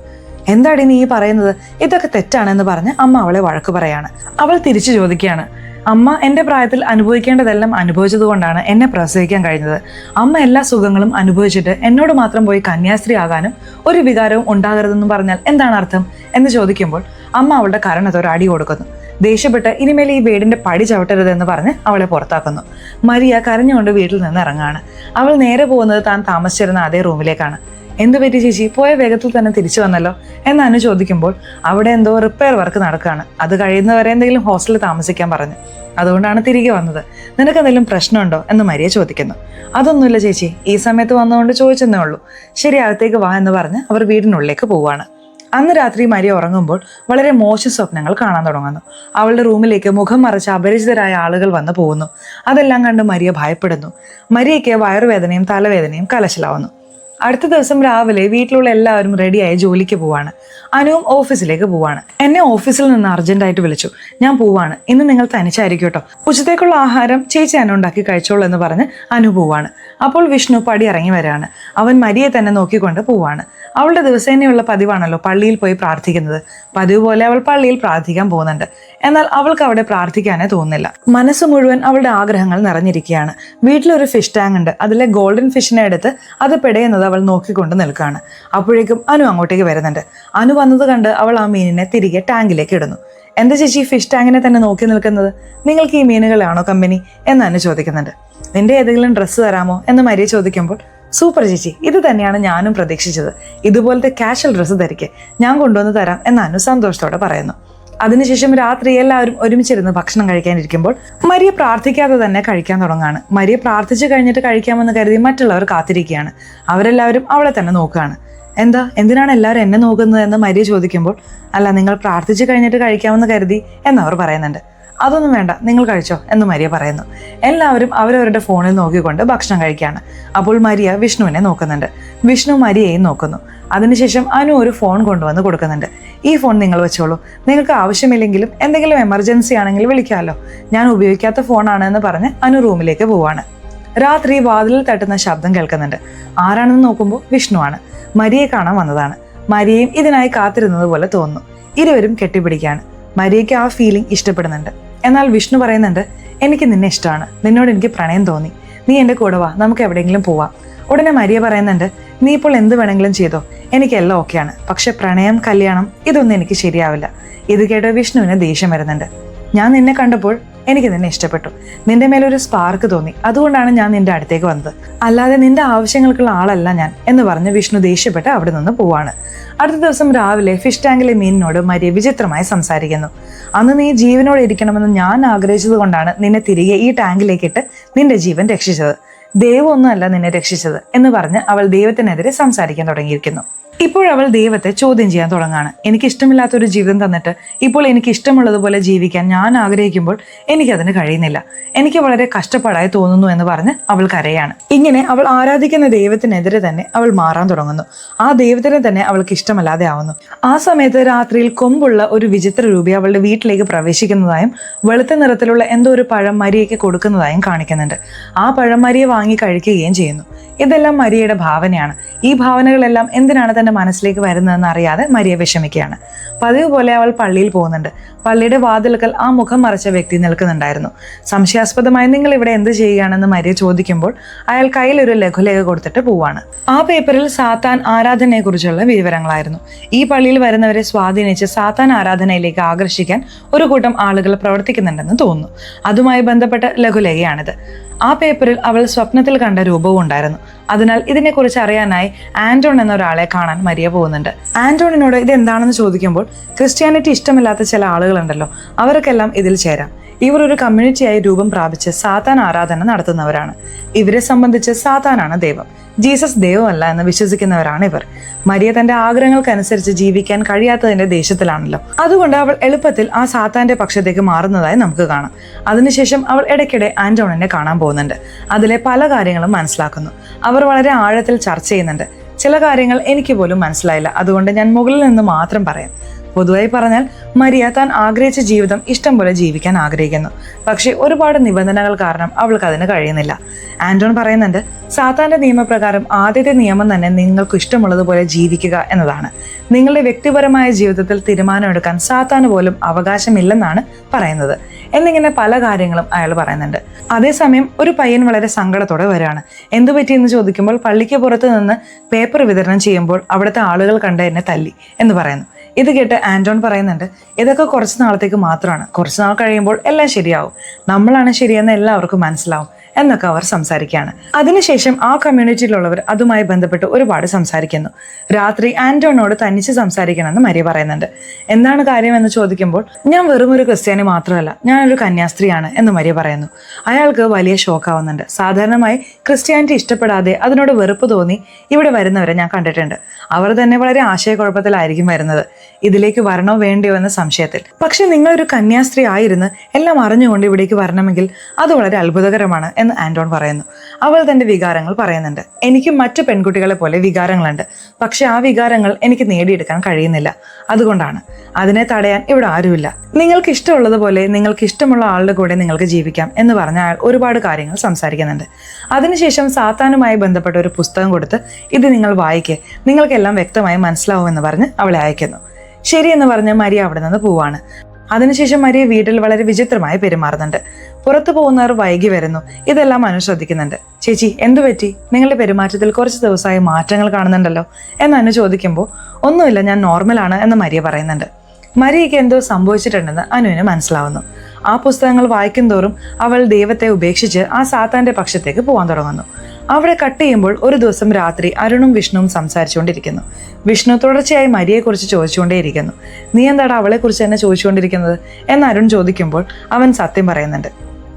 എന്താടി നീ പറയുന്നത്, ഇതൊക്കെ തെറ്റാണെന്ന് പറഞ്ഞ് അമ്മ അവളെ വഴക്ക് പറയാണ്. അവൾ തിരിച്ചു ചോദിക്കുകയാണ്, അമ്മ എൻ്റെ പ്രായത്തിൽ അനുഭവിക്കേണ്ടതെല്ലാം അനുഭവിച്ചതുകൊണ്ടാണ് എന്നെ പ്രസവിക്കാൻ കഴിഞ്ഞത്. അമ്മ എല്ലാ സുഖങ്ങളും അനുഭവിച്ചിട്ട് എന്നോട് മാത്രം പോയി കന്യാസ്ത്രീ ആകാനും ഒരു വികാരവും ഉണ്ടാകരുതെന്ന് പറഞ്ഞാൽ എന്താണ് അർത്ഥം എന്ന് ചോദിക്കുമ്പോൾ അമ്മ അവളുടെ കരണത്തൊരു അടി കൊടുക്കുന്നു. ദേഷ്യപ്പെട്ട് ഇനിമേൽ ഈ വീടിന്റെ പടി ചവിട്ടരുതെന്ന് പറഞ്ഞ് അവളെ പുറത്താക്കുന്നു. മരിയ കരഞ്ഞുകൊണ്ട് വീട്ടിൽ നിന്ന് ഇറങ്ങാണ്. അവൾ നേരെ പോകുന്നത് താൻ താമസിച്ചിരുന്ന അതേ റൂമിലേക്കാണ്. എന്തു പറ്റി ചേച്ചി, പോയ വേഗത്തിൽ തന്നെ തിരിച്ചു വന്നല്ലോ എന്ന് അനു ചോദിക്കുമ്പോൾ അവിടെ എന്തോ റിപ്പയർ വർക്ക് നടക്കുകയാണ്, അത് കഴിയുന്നവരെ എന്തെങ്കിലും ഹോസ്റ്റലിൽ താമസിക്കാൻ പറഞ്ഞു, അതുകൊണ്ടാണ് തിരികെ വന്നത്. നിനക്ക് എന്തെങ്കിലും പ്രശ്നമുണ്ടോ എന്ന് മരിയ ചോദിക്കുന്നു. അതൊന്നുമില്ല ചേച്ചി, ഈ സമയത്ത് വന്നുകൊണ്ട് ചോദിച്ചെന്നേ ഉള്ളൂ. ശരി, അകത്തേക്ക് വാ എന്ന് പറഞ്ഞ് അവർ വീടിനുള്ളിലേക്ക് പോവാണ്. അന്ന് രാത്രി മരിയ ഉറങ്ങുമ്പോൾ വളരെ മോശം സ്വപ്നങ്ങൾ കാണാൻ തുടങ്ങുന്നു. അവളുടെ റൂമിലേക്ക് മുഖം മറച്ച അപരിചിതരായ ആളുകൾ വന്നു പോകുന്നു. അതെല്ലാം കണ്ട് മരിയ ഭയപ്പെടുന്നു. മരിയയ്ക്ക് വയറുവേദനയും തലവേദനയും കലശലാവുന്നു. അടുത്ത ദിവസം രാവിലെ വീട്ടിലുള്ള എല്ലാവരും റെഡിയായി ജോലിക്ക് പോവാണ്. അനുവും ഓഫീസിലേക്ക് പോവാണ്. എന്നെ ഓഫീസിൽ നിന്ന് അർജന്റായിട്ട് വിളിച്ചു, ഞാൻ പോവാണ്, ഇന്ന് നിങ്ങൾ തനിച്ചായിരിക്കും കേട്ടോ, ഉച്ചത്തേക്കുള്ള ആഹാരം ചേച്ചി അനു ഉണ്ടാക്കി കഴിച്ചോളൂ എന്ന് പറഞ്ഞ് അനു പോവാണ്. അപ്പോൾ വിഷ്ണു പടി ഇറങ്ങി വരാണ്. അവൻ മരിയെ തന്നെ നോക്കിക്കൊണ്ട് പോവാണ്. അവളുടെ ദിവസേനയുള്ള പതിവാണല്ലോ പള്ളിയിൽ പോയി പ്രാർത്ഥിക്കുന്നത്. പതിവ് പോലെ അവൾ പള്ളിയിൽ പ്രാർത്ഥിക്കാൻ പോകുന്നുണ്ട്. എന്നാൽ അവൾക്ക് അവിടെ പ്രാർത്ഥിക്കാനേ തോന്നുന്നില്ല. മനസ്സ് മുഴുവൻ അവളുടെ ആഗ്രഹങ്ങൾ നിറഞ്ഞിരിക്കുകയാണ്. വീട്ടിലൊരു ഫിഷ് ടാങ്ക് ഉണ്ട്. അതിലെ ഗോൾഡൻ ഫിഷിനെ എടുത്ത് അത് പിടയുന്നത് അവൾ നോക്കിക്കൊണ്ട് നിൽക്കുകയാണ്. അപ്പോഴേക്കും അനു അങ്ങോട്ടേക്ക് വരുന്നുണ്ട്. അനു വന്നത് കണ്ട് അവൾ ആ മീനിനെ തിരികെ ടാങ്കിലേക്ക് ഇടുന്നു. എന്താ ചേച്ചി ഫിഷ് ടാങ്കിനെ തന്നെ നോക്കി നിൽക്കുന്നത്, നിങ്ങൾക്ക് ഈ മീനുകളാണോ കമ്പനി എന്ന് അനു ചോദിക്കുന്നുണ്ട്. നിന്റെ ഏതെങ്കിലും ഡ്രസ്സ് തരാമോ എന്ന് മരിയ ചോദിക്കുമ്പോൾ സൂപ്പർ ചേച്ചി, ഇത് തന്നെയാണ് ഞാനും പ്രതീക്ഷിച്ചത്, ഇതുപോലത്തെ കാഷ്വൽ ഡ്രസ്സ് ധരിക്കെ, ഞാൻ കൊണ്ടുവന്ന് തരാം എന്ന് അനു സന്തോഷത്തോടെ പറയുന്നു. അതിനുശേഷം രാത്രി എല്ലാവരും ഒരുമിച്ചിരുന്ന് ഭക്ഷണം കഴിക്കാനിരിക്കുമ്പോൾ മരിയ പ്രാർത്ഥിക്കാതെ തന്നെ കഴിക്കാൻ തുടങ്ങുകയാണ്. മരിയ പ്രാർത്ഥിച്ചു കഴിഞ്ഞിട്ട് കഴിക്കാമെന്ന് കരുതി മറ്റുള്ളവർ കാത്തിരിക്കുകയാണ്. അവരെല്ലാവരും അവളെ തന്നെ നോക്കുകയാണ്. എന്തിനാണ് എല്ലാവരും എന്നെ നോക്കുന്നത് എന്ന് മരിയ ചോദിക്കുമ്പോൾ അല്ല, നിങ്ങൾ പ്രാർത്ഥിച്ചു കഴിഞ്ഞിട്ട് കഴിക്കാമെന്ന് കരുതി എന്നവർ പറയുന്നുണ്ട്. അതൊന്നും വേണ്ട, നിങ്ങൾ കഴിച്ചോ എന്ന് മരിയ പറയുന്നു. എല്ലാവരും അവരവരുടെ ഫോണിൽ നോക്കിക്കൊണ്ട് ഭക്ഷണം കഴിക്കുകയാണ്. അപ്പോൾ മരിയ വിഷ്ണുവിനെ നോക്കുന്നുണ്ട്. വിഷ്ണു മരിയയും നോക്കുന്നു. അതിനുശേഷം അനു ഒരു ഫോൺ കൊണ്ടുവന്ന് കൊടുക്കുന്നുണ്ട്. ഈ ഫോൺ നിങ്ങൾ വെച്ചോളൂ, നിങ്ങൾക്ക് ആവശ്യമില്ലെങ്കിലും എന്തെങ്കിലും എമർജൻസി ആണെങ്കിൽ വിളിക്കാമല്ലോ, ഞാൻ ഉപയോഗിക്കാത്ത ഫോണാണ് എന്ന് പറഞ്ഞ് അനു റൂമിലേക്ക് പോവാണ്. രാത്രി വാതിലിൽ തട്ടുന്ന ശബ്ദം കേൾക്കുന്നുണ്ട്. ആരാണെന്ന് നോക്കുമ്പോൾ വിഷ്ണുവാണ്. മരിയെ കാണാൻ വന്നതാണ്. മരിയയും ഇതിനായി കാത്തിരുന്നത് പോലെ തോന്നുന്നു. ഇരുവരും കെട്ടിപ്പിടിക്കുകയാണ്. മരിയയ്ക്ക് ആ ഫീലിംഗ് ഇഷ്ടപ്പെടുന്നുണ്ട്. എന്നാൽ വിഷ്ണു പറയുന്നുണ്ട്, എനിക്ക് നിന്നെ ഇഷ്ടമാണ്, നിന്നോട് എനിക്ക് പ്രണയം തോന്നി, നീ എൻ്റെ കൂടെ വാ, നമുക്ക് എവിടെയെങ്കിലും പോവാം. ഉടനെ മരിയ പറയുന്നുണ്ട്, നീ ഇപ്പോൾ എന്ത് വേണമെങ്കിലും ചെയ്തോ, എനിക്കെല്ലാം ഓക്കെയാണ്, പക്ഷെ പ്രണയം, കല്യാണം ഇതൊന്നും എനിക്ക് ശരിയാവില്ല. ഇത് കേട്ട് വിഷ്ണുവിന് ദേഷ്യം വരുന്നുണ്ട്. ഞാൻ നിന്നെ കണ്ടപ്പോൾ എനിക്ക് നിന്നെ ഇഷ്ടപ്പെട്ടു, നിന്റെ മേലൊരു സ്പാർക്ക് തോന്നി, അതുകൊണ്ടാണ് ഞാൻ നിന്റെ അടുത്തേക്ക് വന്നത്, അല്ലാതെ നിന്റെ ആവശ്യങ്ങൾക്കുള്ള ആളല്ല ഞാൻ എന്ന് പറഞ്ഞ് വിഷ്ണു ദേഷ്യപ്പെട്ട് അവിടെ നിന്ന് പോവാണ്. അടുത്ത ദിവസം രാവിലെ ഫിഷ് ടാങ്കിലെ മീനിനോട് മരിയ വിചിത്രമായി സംസാരിക്കുന്നു. അന്ന് നീ ജീവനോടെ ഇരിക്കണമെന്ന് ഞാൻ ആഗ്രഹിച്ചത് കൊണ്ടാണ് നിന്നെ തിരികെ ഈ ടാങ്കിലേക്കിട്ട് നിന്റെ ജീവൻ രക്ഷിച്ചത്. ദൈവമൊന്നുമല്ല നിന്നെ രക്ഷിച്ചത് എന്ന് പറഞ്ഞ് അവൾ ദൈവത്തിനെതിരെ സംസാരിക്കാൻ തുടങ്ങിയിരിക്കുന്നു. ഇപ്പോഴവൾ ദൈവത്തെ ചോദ്യം ചെയ്യാൻ തുടങ്ങാണ്. എനിക്ക് ഇഷ്ടമില്ലാത്തൊരു ജീവിതം തന്നിട്ട് ഇപ്പോൾ എനിക്ക് ഇഷ്ടമുള്ളതുപോലെ ജീവിക്കാൻ ഞാൻ ആഗ്രഹിക്കുമ്പോൾ എനിക്കതിന് കഴിയുന്നില്ല, എനിക്ക് വളരെ കഷ്ടപ്പാടായി തോന്നുന്നു എന്ന് പറഞ്ഞ് അവൾ കരയാണ്. ഇങ്ങനെ അവൾ ആരാധിക്കുന്ന ദൈവത്തിനെതിരെ തന്നെ അവൾ മാറാൻ തുടങ്ങുന്നു. ആ ദൈവത്തിനെ തന്നെ അവൾക്ക് ഇഷ്ടമല്ലാതെ ആവുന്നു. ആ സമയത്ത് രാത്രിയിൽ കൊമ്പുള്ള ഒരു വിചിത്ര രൂപി അവളുടെ വീട്ടിലേക്ക് പ്രവേശിക്കുന്നതായും വെളുത്ത നിറത്തിലുള്ള എന്തോ ഒരു പഴം മരിയയ്ക്ക് കൊടുക്കുന്നതായും കാണിക്കുന്നുണ്ട്. ആ പഴം മരിയ വാങ്ങി കഴിക്കുകയും ചെയ്യുന്നു. ഇതെല്ലാം മരിയയുടെ ഭാവനയാണ്. ഈ ഭാവനകളെല്ലാം എന്തിനാണ് തന്റെ മനസ്സിലേക്ക് വരുന്നതെന്ന് അറിയാതെ മരിയ വിഷമിക്കുകയാണ്. പതിവ് പോലെ അവൾ പള്ളിയിൽ പോകുന്നുണ്ട്. പള്ളിയുടെ വാതിൽക്കൽ ആ മുഖം മറച്ച വ്യക്തി നിൽക്കുന്നുണ്ടായിരുന്നു. സംശയാസ്പദമായി നിങ്ങൾ ഇവിടെ എന്ത് ചെയ്യുകയാണെന്ന് മരിയ ചോദിക്കുമ്പോൾ അയാൾ കയ്യിൽ ഒരു ലഘുലേഖ കൊടുത്തിട്ട് പോവാണ്. ആ പേപ്പറിൽ സാത്താൻ ആരാധനയെ കുറിച്ചുള്ള വിവരങ്ങളായിരുന്നു. ഈ പള്ളിയിൽ വരുന്നവരെ സ്വാധീനിച്ച് സാത്താൻ ആരാധനയിലേക്ക് ആകർഷിക്കാൻ ഒരു കൂട്ടം ആളുകൾ പ്രവർത്തിക്കുന്നുണ്ടെന്ന് തോന്നുന്നു. അതുമായി ബന്ധപ്പെട്ട ലഘുലേഖയാണിത്. ആ പേപ്പറിൽ അവൾ സ്വപ്നത്തിൽ കണ്ട രൂപവും ഉണ്ടായിരുന്നു. അതിനാൽ ഇതിനെക്കുറിച്ച് അറിയാനായി ആന്റോൺ എന്നൊരാളെ കാണാൻ മരിയ പോകുന്നുണ്ട്. ആന്റോണിനോട് ഇതെന്താണെന്ന് ചോദിക്കുമ്പോൾ ക്രിസ്ത്യാനിറ്റി ഇഷ്ടമില്ലാത്ത ചില ആളുകളുണ്ടല്ലോ, അവർക്കെല്ലാം ഇതിൽ ചേരാം. ഇവർ ഒരു കമ്മ്യൂണിറ്റിയായി രൂപം പ്രാപിച്ച് സാത്താൻ ആരാധന നടത്തുന്നവരാണ്. ഇവരെ സംബന്ധിച്ച് സാത്താനാണ് ദൈവം, ജീസസ് ദൈവമല്ല എന്ന് വിശ്വസിക്കുന്നവരാണ് ഇവർ. മരിയ തന്റെ ആഗ്രഹങ്ങൾക്കനുസരിച്ച് ജീവിക്കാൻ കഴിയാത്തതിന്റെ ദേഷ്യത്തിലാണല്ലോ. അതുകൊണ്ട് അവൾ എളുപ്പത്തിൽ ആ സാത്താന്റെ പക്ഷത്തേക്ക് മാറുന്നതായി നമുക്ക് കാണാം. അതിനുശേഷം അവൾ ഇടയ്ക്കിടെ ആന്റോണിനെ കാണാൻ പോകുന്നുണ്ട്. അതിലെ പല കാര്യങ്ങളും മനസ്സിലാക്കുന്നു. അവർ വളരെ ആഴത്തിൽ ചർച്ച ചെയ്യുന്നുണ്ട്. ചില കാര്യങ്ങൾ എനിക്ക് പോലും മനസ്സിലായില്ല, അതുകൊണ്ട് ഞാൻ മുകളിൽ നിന്ന് മാത്രം പറയാം. പൊതുവായി പറഞ്ഞാൽ മരിയ താൻ ആഗ്രഹിച്ച ജീവിതം ഇഷ്ടം പോലെ ജീവിക്കാൻ ആഗ്രഹിക്കുന്നു. പക്ഷെ ഒരുപാട് നിബന്ധനകൾ കാരണം അവൾക്ക് അതിന് കഴിയുന്നില്ല. ആന്റോൺ പറയുന്നുണ്ട്, സാത്താന്റെ നിയമപ്രകാരം ആദ്യത്തെ നിയമം തന്നെ നിങ്ങൾക്ക് ഇഷ്ടമുള്ളതുപോലെ ജീവിക്കുക എന്നതാണ്. നിങ്ങളുടെ വ്യക്തിപരമായ ജീവിതത്തിൽ തീരുമാനമെടുക്കാൻ സാത്താന് പോലും അവകാശമില്ലെന്നാണ് പറയുന്നത് എന്നിങ്ങനെ പല കാര്യങ്ങളും അയാൾ പറയുന്നുണ്ട്. അതേസമയം ഒരു പയ്യൻ വളരെ സങ്കടത്തോടെ വരികയാണ്. എന്തു പറ്റിയെന്ന് ചോദിക്കുമ്പോൾ പള്ളിക്ക് പുറത്ത് നിന്ന് പേപ്പർ വിതരണം ചെയ്യുമ്പോൾ അവിടുത്തെ ആളുകൾ കണ്ട് എന്നെ തല്ലി എന്ന് പറയുന്നു. ഇത് കേട്ട് ആന്റോൺ പറയുന്നുണ്ട്, ഇതൊക്കെ കുറച്ച് നാളത്തേക്ക് മാത്രമാണ്, കുറച്ച് നാൾ കഴിയുമ്പോൾ എല്ലാം ശരിയാവും, നമ്മളാണ് ശരിയെന്ന് എല്ലാവർക്കും മനസ്സിലാവും എന്നൊക്കെ അവർ സംസാരിക്കുകയാണ്. അതിനുശേഷം ആ കമ്മ്യൂണിറ്റിയിലുള്ളവർ അതുമായി ബന്ധപ്പെട്ട് ഒരുപാട് സംസാരിക്കുന്നു. രാത്രി ആന്റോണിനോട് തനിച്ച് സംസാരിക്കണമെന്ന് മരിയ പറയുന്നുണ്ട്. എന്താണ് കാര്യം എന്ന് ചോദിക്കുമ്പോൾ ഞാൻ വെറും ഒരു ക്രിസ്ത്യാനി മാത്രമല്ല, ഞാനൊരു കന്യാസ്ത്രീയാണ് എന്ന് മരിയ പറയുന്നു. അയാൾക്ക് വലിയ ഷോക്കാവുന്നുണ്ട്. സാധാരണമായി ക്രിസ്ത്യാനിറ്റി ഇഷ്ടപ്പെടാതെ അതിനോട് വെറുപ്പ് തോന്നി ഇവിടെ വരുന്നവരെ ഞാൻ കണ്ടിട്ടുണ്ട്. അവർ തന്നെ വളരെ ആശയക്കുഴപ്പത്തിലായിരിക്കും വരുന്നത്, ഇതിലേക്ക് വരണോ വേണ്ടയോ എന്ന സംശയത്തിൽ. പക്ഷെ നിങ്ങളൊരു കന്യാസ്ത്രീ ആയിരുന്ന് എല്ലാം അറിഞ്ഞുകൊണ്ട് ഇവിടേക്ക് വരണമെങ്കിൽ അത് വളരെ അത്ഭുതകരമാണ് എന്ന് ആന്റോൺ പറയുന്നു. അവൾ തന്റെ വികാരങ്ങൾ പറയുന്നുണ്ട്. എനിക്ക് മറ്റു പെൺകുട്ടികളെ പോലെ വികാരങ്ങളുണ്ട്, പക്ഷെ ആ വികാരങ്ങൾ എനിക്ക് നേടിയെടുക്കാൻ കഴിയുന്നില്ല, അതുകൊണ്ടാണ്. അതിനെ തടയാൻ ഇവിടെ ആരുമില്ല. നിങ്ങൾക്ക് ഇഷ്ടമുള്ളതുപോലെ നിങ്ങൾക്ക് ഇഷ്ടമുള്ള ആളുടെ കൂടെ നിങ്ങൾക്ക് ജീവിക്കാം എന്ന് പറഞ്ഞ അയാൾ ഒരുപാട് കാര്യങ്ങൾ സംസാരിക്കുന്നുണ്ട്. അതിനുശേഷം സാത്താനുമായി ബന്ധപ്പെട്ട ഒരു പുസ്തകം കൊടുത്ത് ഇത് നിങ്ങൾ വായിക്കുക, നിങ്ങൾക്കെല്ലാം വ്യക്തമായി മനസ്സിലാവുമെന്ന് പറഞ്ഞ് അവളെ അയക്കുന്നു. ശരിയെന്ന് പറഞ്ഞ് മരിയ അവിടെ നിന്ന് പോവാണ്. അതിനുശേഷം മരിയ വീട്ടിൽ വളരെ വിചിത്രമായി പെരുമാറുന്നുണ്ട്. പുറത്തു പോകുന്നവർ വൈകി വരുന്നു. ഇതെല്ലാം അനു ശ്രദ്ധിക്കുന്നുണ്ട്. ചേച്ചി എന്തു പറ്റി, നിങ്ങളുടെ പെരുമാറ്റത്തിൽ കുറച്ച് ദിവസമായി മാറ്റങ്ങൾ കാണുന്നുണ്ടല്ലോ എന്ന് അനു ചോദിക്കുമ്പോൾ ഒന്നുമില്ല, ഞാൻ നോർമലാണ് എന്ന് മരിയ പറയുന്നുണ്ട്. മരിയയ്ക്ക് എന്തോ സംഭവിച്ചിട്ടുണ്ടെന്ന് അനുവിന് മനസ്സിലാവുന്നു. ആ പുസ്തകങ്ങൾ വായിക്കും തോറും അവൾ ദൈവത്തെ ഉപേക്ഷിച്ച് ആ സാത്താന്റെ പക്ഷത്തേക്ക് പോകാൻ തുടങ്ങുന്നു. അവിടെ കട്ട് ചെയ്യുമ്പോൾ ഒരു ദിവസം രാത്രി അരുണും വിഷ്ണുവും സംസാരിച്ചുകൊണ്ടിരിക്കുന്നു. വിഷ്ണു തുടർച്ചയായി മരിയെക്കുറിച്ച് ചോദിച്ചുകൊണ്ടേയിരിക്കുന്നു. നീ എന്താടാ അവളെക്കുറിച്ച് തന്നെ ചോദിച്ചുകൊണ്ടിരിക്കുന്നത് എന്ന് അരുൺ ചോദിക്കുമ്പോൾ അവൻ സത്യം പറയുന്നുണ്ട്.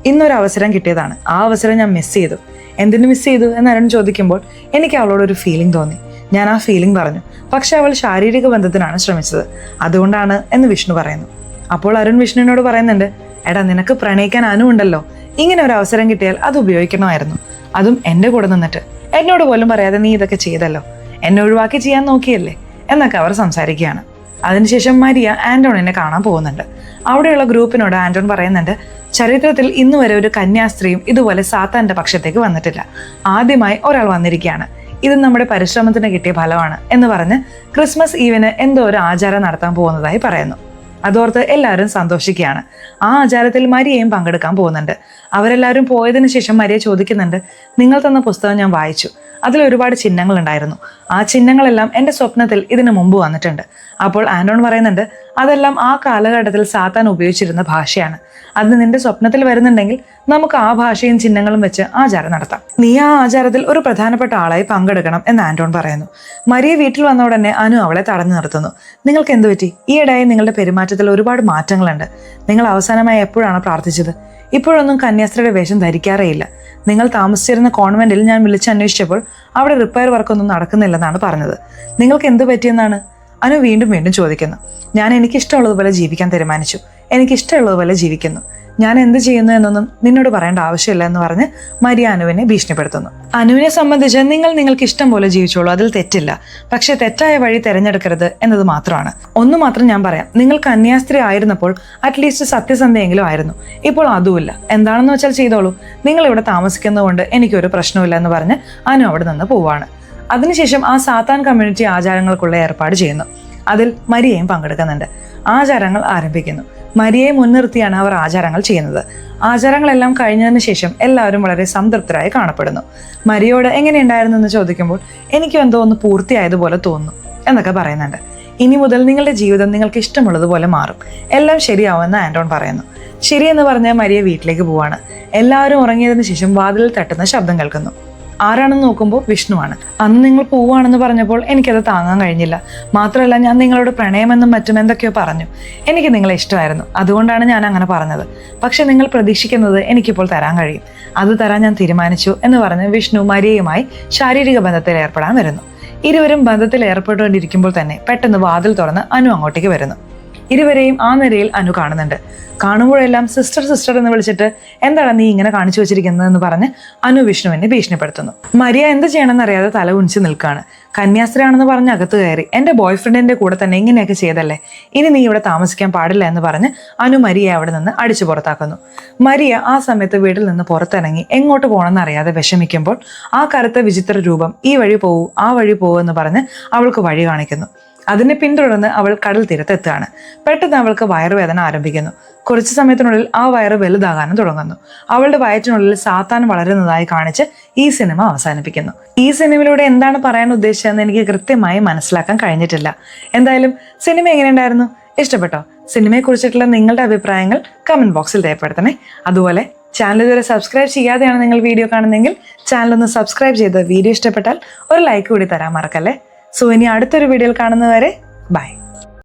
ഇന്നൊരു അവസരം കിട്ടിയതാണ്, ആ അവസരം ഞാൻ മിസ് ചെയ്തു. എന്തിനു മിസ് ചെയ്തു എന്ന് അരുൺ ചോദിക്കുമ്പോൾ എനിക്ക് അവളോടൊരു ഫീലിംഗ് തോന്നി. ഞാൻ ആ ഫീലിംഗ് പറഞ്ഞു, പക്ഷെ അവൾ ശാരീരിക ബന്ധത്തിനാണ് ശ്രമിച്ചത്, അതുകൊണ്ടാണ് എന്ന് വിഷ്ണു പറയുന്നു. അപ്പോൾ അരുൺ വിഷ്ണുവിനോട് പറയുന്നുണ്ട്, എടാ നിനക്ക് പ്രണയിക്കാൻ അനു ഉണ്ടല്ലോ, ഇങ്ങനെ ഒരു അവസരം കിട്ടിയാൽ അത് ഉപയോഗിക്കണമായിരുന്നു, അതും എൻ്റെ കൂടെ നിന്നിട്ട്. എന്നോട് പോലും പറയാതെ നീ ഇതൊക്കെ ചെയ്തല്ലോ, എന്നെ ഒഴിവാക്കി ചെയ്യാൻ നോക്കിയല്ലേ എന്നൊക്കെ അവർ സംസാരിക്കുകയാണ്. അതിനുശേഷം മരിയ ആന്റോണിനെ കാണാൻ പോകുന്നുണ്ട്. അവിടെയുള്ള ഗ്രൂപ്പിനോട് ആന്റോൺ പറയുന്നുണ്ട്, ചരിത്രത്തിൽ ഇന്നുവരെ ഒരു കന്യാസ്ത്രീയും ഇതുപോലെ സാത്താന്റെ പക്ഷത്തേക്ക് വന്നിട്ടില്ല, ആദ്യമായി ഒരാൾ വന്നിരിക്കുകയാണ്, ഇത് നമ്മുടെ പരിശ്രമത്തിന് കിട്ടിയ ഫലമാണ് എന്ന് പറഞ്ഞ് ക്രിസ്മസ് ഈവിന് എന്തോ ഒരു ആചാരം നടത്താൻ പോകുന്നതായി പറയുന്നു. അതോർത്ത് എല്ലാവരും സന്തോഷിക്കുകയാണ്. ആ ആചാരത്തിൽ മരിയയും പങ്കെടുക്കാൻ പോകുന്നുണ്ട്. അവരെല്ലാവരും പോയതിനു ശേഷം മരിയ ചോദിക്കുന്നുണ്ട്, നിങ്ങൾ തന്ന പുസ്തകം ഞാൻ വായിച്ചു, അതിൽ ഒരുപാട് ചിഹ്നങ്ങൾ ഉണ്ടായിരുന്നു. ആ ചിഹ്നങ്ങളെല്ലാം എൻ്റെ സ്വപ്നത്തിൽ ഇതിനു മുമ്പ് വന്നിട്ടുണ്ട്. അപ്പോൾ ആൻഡോൺ പറയുന്നുണ്ട്, അതെല്ലാം ആ കാലഘട്ടത്തിൽ സാത്താൻ ഉപയോഗിച്ചിരുന്ന ഭാഷയാണ്. അത് നിന്റെ സ്വപ്നത്തിൽ വരുന്നുണ്ടെങ്കിൽ നമുക്ക് ആ ഭാഷയും ചിഹ്നങ്ങളും വെച്ച് ആചാരം നടത്താം. നീ ആ ആചാരത്തിൽ ഒരു പ്രധാനപ്പെട്ട ആളായി പങ്കെടുക്കണം എന്ന് ആൻഡോൺ പറയുന്നു. മരിയ വീട്ടിൽ വന്ന ഉടനെ അനു അവളെ തടഞ്ഞു നിർത്തുന്നു. നിങ്ങൾക്ക് എന്ത് പറ്റി? ഈയിടെയായി നിങ്ങളുടെ പെരുമാറ്റത്തിൽ ഒരുപാട് മാറ്റങ്ങളുണ്ട്. നിങ്ങൾ അവസാനമായി എപ്പോഴാണ് പ്രാർത്ഥിച്ചത്? ഇപ്പോഴൊന്നും കന്യാസ്ത്രീയുടെ വേഷം ധരിക്കാറേയില്ല. നിങ്ങൾ താമസിച്ചിരുന്ന കോൺവെന്റിൽ ഞാൻ വിളിച്ചന്വേഷിച്ചപ്പോൾ അവിടെ റിപ്പയർ വർക്കൊന്നും നടക്കുന്നില്ലെന്നാണ് പറഞ്ഞത്. നിങ്ങൾക്ക് എന്ത് പറ്റിയെന്നാണ് അനു വീണ്ടും വീണ്ടും ചോദിക്കുന്നു. ഞാൻ എനിക്കിഷ്ടമുള്ളതുപോലെ ജീവിക്കാൻ തീരുമാനിച്ചു. എനിക്കിഷ്ടമുള്ളതുപോലെ ജീവിക്കുന്നു. ഞാൻ എന്ത് ചെയ്യുന്നു എന്നൊന്നും നിന്നോട് പറയേണ്ട ആവശ്യമില്ല എന്ന് പറഞ്ഞ് മരിയ അനുവിനെ ഭീഷണിപ്പെടുത്തുന്നു. അനുവിനെ സംബന്ധിച്ച് നിങ്ങൾക്ക് ഇഷ്ടം പോലെ ജീവിച്ചോളൂ, അതിൽ തെറ്റില്ല. പക്ഷെ തെറ്റായ വഴി തിരഞ്ഞെടുക്കരുത് എന്നത് മാത്രമാണ്. ഒന്ന് മാത്രം ഞാൻ പറയാം, നിങ്ങൾ കന്യാസ്ത്രീ ആയിരുന്നപ്പോൾ അറ്റ്ലീസ്റ്റ് സത്യസന്ധയെങ്കിലും ആയിരുന്നു. ഇപ്പോൾ അതുമില്ല. എന്താണെന്ന് വെച്ചാൽ ചെയ്തോളൂ. നിങ്ങൾ ഇവിടെ താമസിക്കുന്നതുകൊണ്ട് എനിക്കൊരു പ്രശ്നമില്ല എന്ന് പറഞ്ഞ് അനു അവിടെ നിന്ന് പോവാണ്. അതിനുശേഷം ആ സാത്താൻ കമ്മ്യൂണിറ്റി ആചാരങ്ങൾക്കുള്ള ഏർപ്പാട് ചെയ്യുന്നു. അതിൽ മരിയയും പങ്കെടുക്കുന്നുണ്ട്. ആചാരങ്ങൾ ആരംഭിക്കുന്നു. മരിയയെ മുൻനിർത്തിയാണ് അവർ ആചാരങ്ങൾ ചെയ്യുന്നത്. ആചാരങ്ങളെല്ലാം കഴിഞ്ഞതിന് ശേഷം എല്ലാവരും വളരെ സംതൃപ്തരായി കാണപ്പെടുന്നു. മരിയോട് എങ്ങനെയുണ്ടായിരുന്നു എന്ന് ചോദിക്കുമ്പോൾ എനിക്കും എന്തോ ഒന്ന് പൂർത്തിയായതുപോലെ തോന്നുന്നു എന്നൊക്കെ പറയുന്നുണ്ട്. ഇനി മുതൽ നിങ്ങളുടെ ജീവിതം നിങ്ങൾക്ക് ഇഷ്ടമുള്ളതുപോലെ മാറും, എല്ലാം ശരിയാവുമെന്ന് ആൻഡോൺ പറയുന്നു. ശരിയെന്ന് പറഞ്ഞ് മരിയ വീട്ടിലേക്ക് പോവാണ്. എല്ലാവരും ഉറങ്ങിയതിനു ശേഷം വാതിലിൽ തട്ടുന്ന ശബ്ദം കേൾക്കുന്നു. ആരാണെന്ന് നോക്കുമ്പോൾ വിഷ്ണുവാണ്. അന്ന് നിങ്ങൾ പോവുകയാണെന്ന് പറഞ്ഞപ്പോൾ എനിക്കത് താങ്ങാൻ കഴിഞ്ഞില്ല. മാത്രമല്ല, ഞാൻ നിങ്ങളോട് പ്രണയമെന്നും മറ്റും എന്തൊക്കെയോ പറഞ്ഞു. എനിക്ക് നിങ്ങളെ ഇഷ്ടമായിരുന്നു, അതുകൊണ്ടാണ് ഞാൻ അങ്ങനെ പറഞ്ഞത്. പക്ഷെ നിങ്ങൾ പ്രതീക്ഷിക്കുന്നത് എനിക്കിപ്പോൾ തരാൻ കഴിയും, അത് തരാൻ ഞാൻ തീരുമാനിച്ചു എന്ന് പറഞ്ഞ് വിഷ്ണു മരിയയുമായി ശാരീരിക ബന്ധത്തിൽ ഏർപ്പെടാൻ വരുന്നു. ഇരുവരും ബന്ധത്തിൽ ഏർപ്പെട്ടുകൊണ്ടിരിക്കുമ്പോൾ തന്നെ പെട്ടെന്ന് വാതിൽ തുറന്ന് അനു അങ്ങോട്ടേക്ക് വരുന്നു. ഇരുവരെയും ആ നിരയിൽ അനു കാണുന്നുണ്ട്. കാണുമ്പോഴെല്ലാം സിസ്റ്റർ സിസ്റ്റർ എന്ന് വിളിച്ചിട്ട് എന്താണ് നീ ഇങ്ങനെ കാണിച്ചു വെച്ചിരിക്കുന്നത് എന്ന് പറഞ്ഞ് അനു വിഷ്ണുവിനെ ഭീഷണിപ്പെടുത്തുന്നു. മരിയ എന്ത് ചെയ്യണമെന്ന് അറിയാതെ തല കുനിച്ച് നിൽക്കുകയാണ്. കന്യാസ്ത്രീയാണെന്ന് പറഞ്ഞ് അകത്ത് കയറി എൻ്റെ ബോയ് ഫ്രണ്ടിന്റെ കൂടെ തന്നെ ഇങ്ങനെയൊക്കെ ചെയ്തല്ലേ, ഇനി നീ ഇവിടെ താമസിക്കാൻ പാടില്ല എന്ന് പറഞ്ഞ് അനു മരിയെ അവിടെ നിന്ന് അടിച്ചു പുറത്താക്കുന്നു. മരിയ ആ സമയത്ത് വീട്ടിൽ നിന്ന് പുറത്തിറങ്ങി എങ്ങോട്ട് പോകണമെന്ന് അറിയാതെ വിഷമിക്കുമ്പോൾ ആ കറുത്ത വിചിത്ര രൂപം ഈ വഴി പോവൂ ആ വഴി പോവൂ എന്ന് പറഞ്ഞ് അവൾക്ക് വഴി കാണിക്കുന്നു. അതിനെ പിന്തുടർന്ന് അവൾ കടൽ തീരത്തെത്തുകയാണ്. പെട്ടെന്ന് അവൾക്ക് വയറുവേദന ആരംഭിക്കുന്നു. കുറച്ചു സമയത്തിനുള്ളിൽ ആ വയറ് വലുതാകാനും തുടങ്ങുന്നു. അവളുടെ വയറ്റിനുള്ളിൽ സാത്താൻ വളരുന്നതായി കാണിച്ച് ഈ സിനിമ അവസാനിപ്പിക്കുന്നു. ഈ സിനിമയിലൂടെ എന്താണ് പറയാൻ ഉദ്ദേശിച്ചതെന്ന് എനിക്ക് കൃത്യമായി മനസ്സിലാക്കാൻ കഴിഞ്ഞിട്ടില്ല. എന്തായാലും സിനിമ എങ്ങനെയുണ്ടായിരുന്നു? ഇഷ്ടപ്പെട്ടോ? സിനിമയെ കുറിച്ചിട്ടുള്ള നിങ്ങളുടെ അഭിപ്രായങ്ങൾ കമന്റ് ബോക്സിൽ രേഖപ്പെടുത്തണേ. അതുപോലെ ചാനൽ ഇതുവരെ സബ്സ്ക്രൈബ് ചെയ്യാതെയാണ് നിങ്ങൾ വീഡിയോ കാണുന്നതെങ്കിൽ ചാനൽ ഒന്ന് സബ്സ്ക്രൈബ് ചെയ്ത് വീഡിയോ ഇഷ്ടപ്പെട്ടാൽ ഒരു ലൈക്ക് കൂടി തരാൻ മറക്കല്ലേ. സോ ഇനി അടുത്തൊരു വീഡിയോയിൽ കാണുന്നവരെ ബൈ.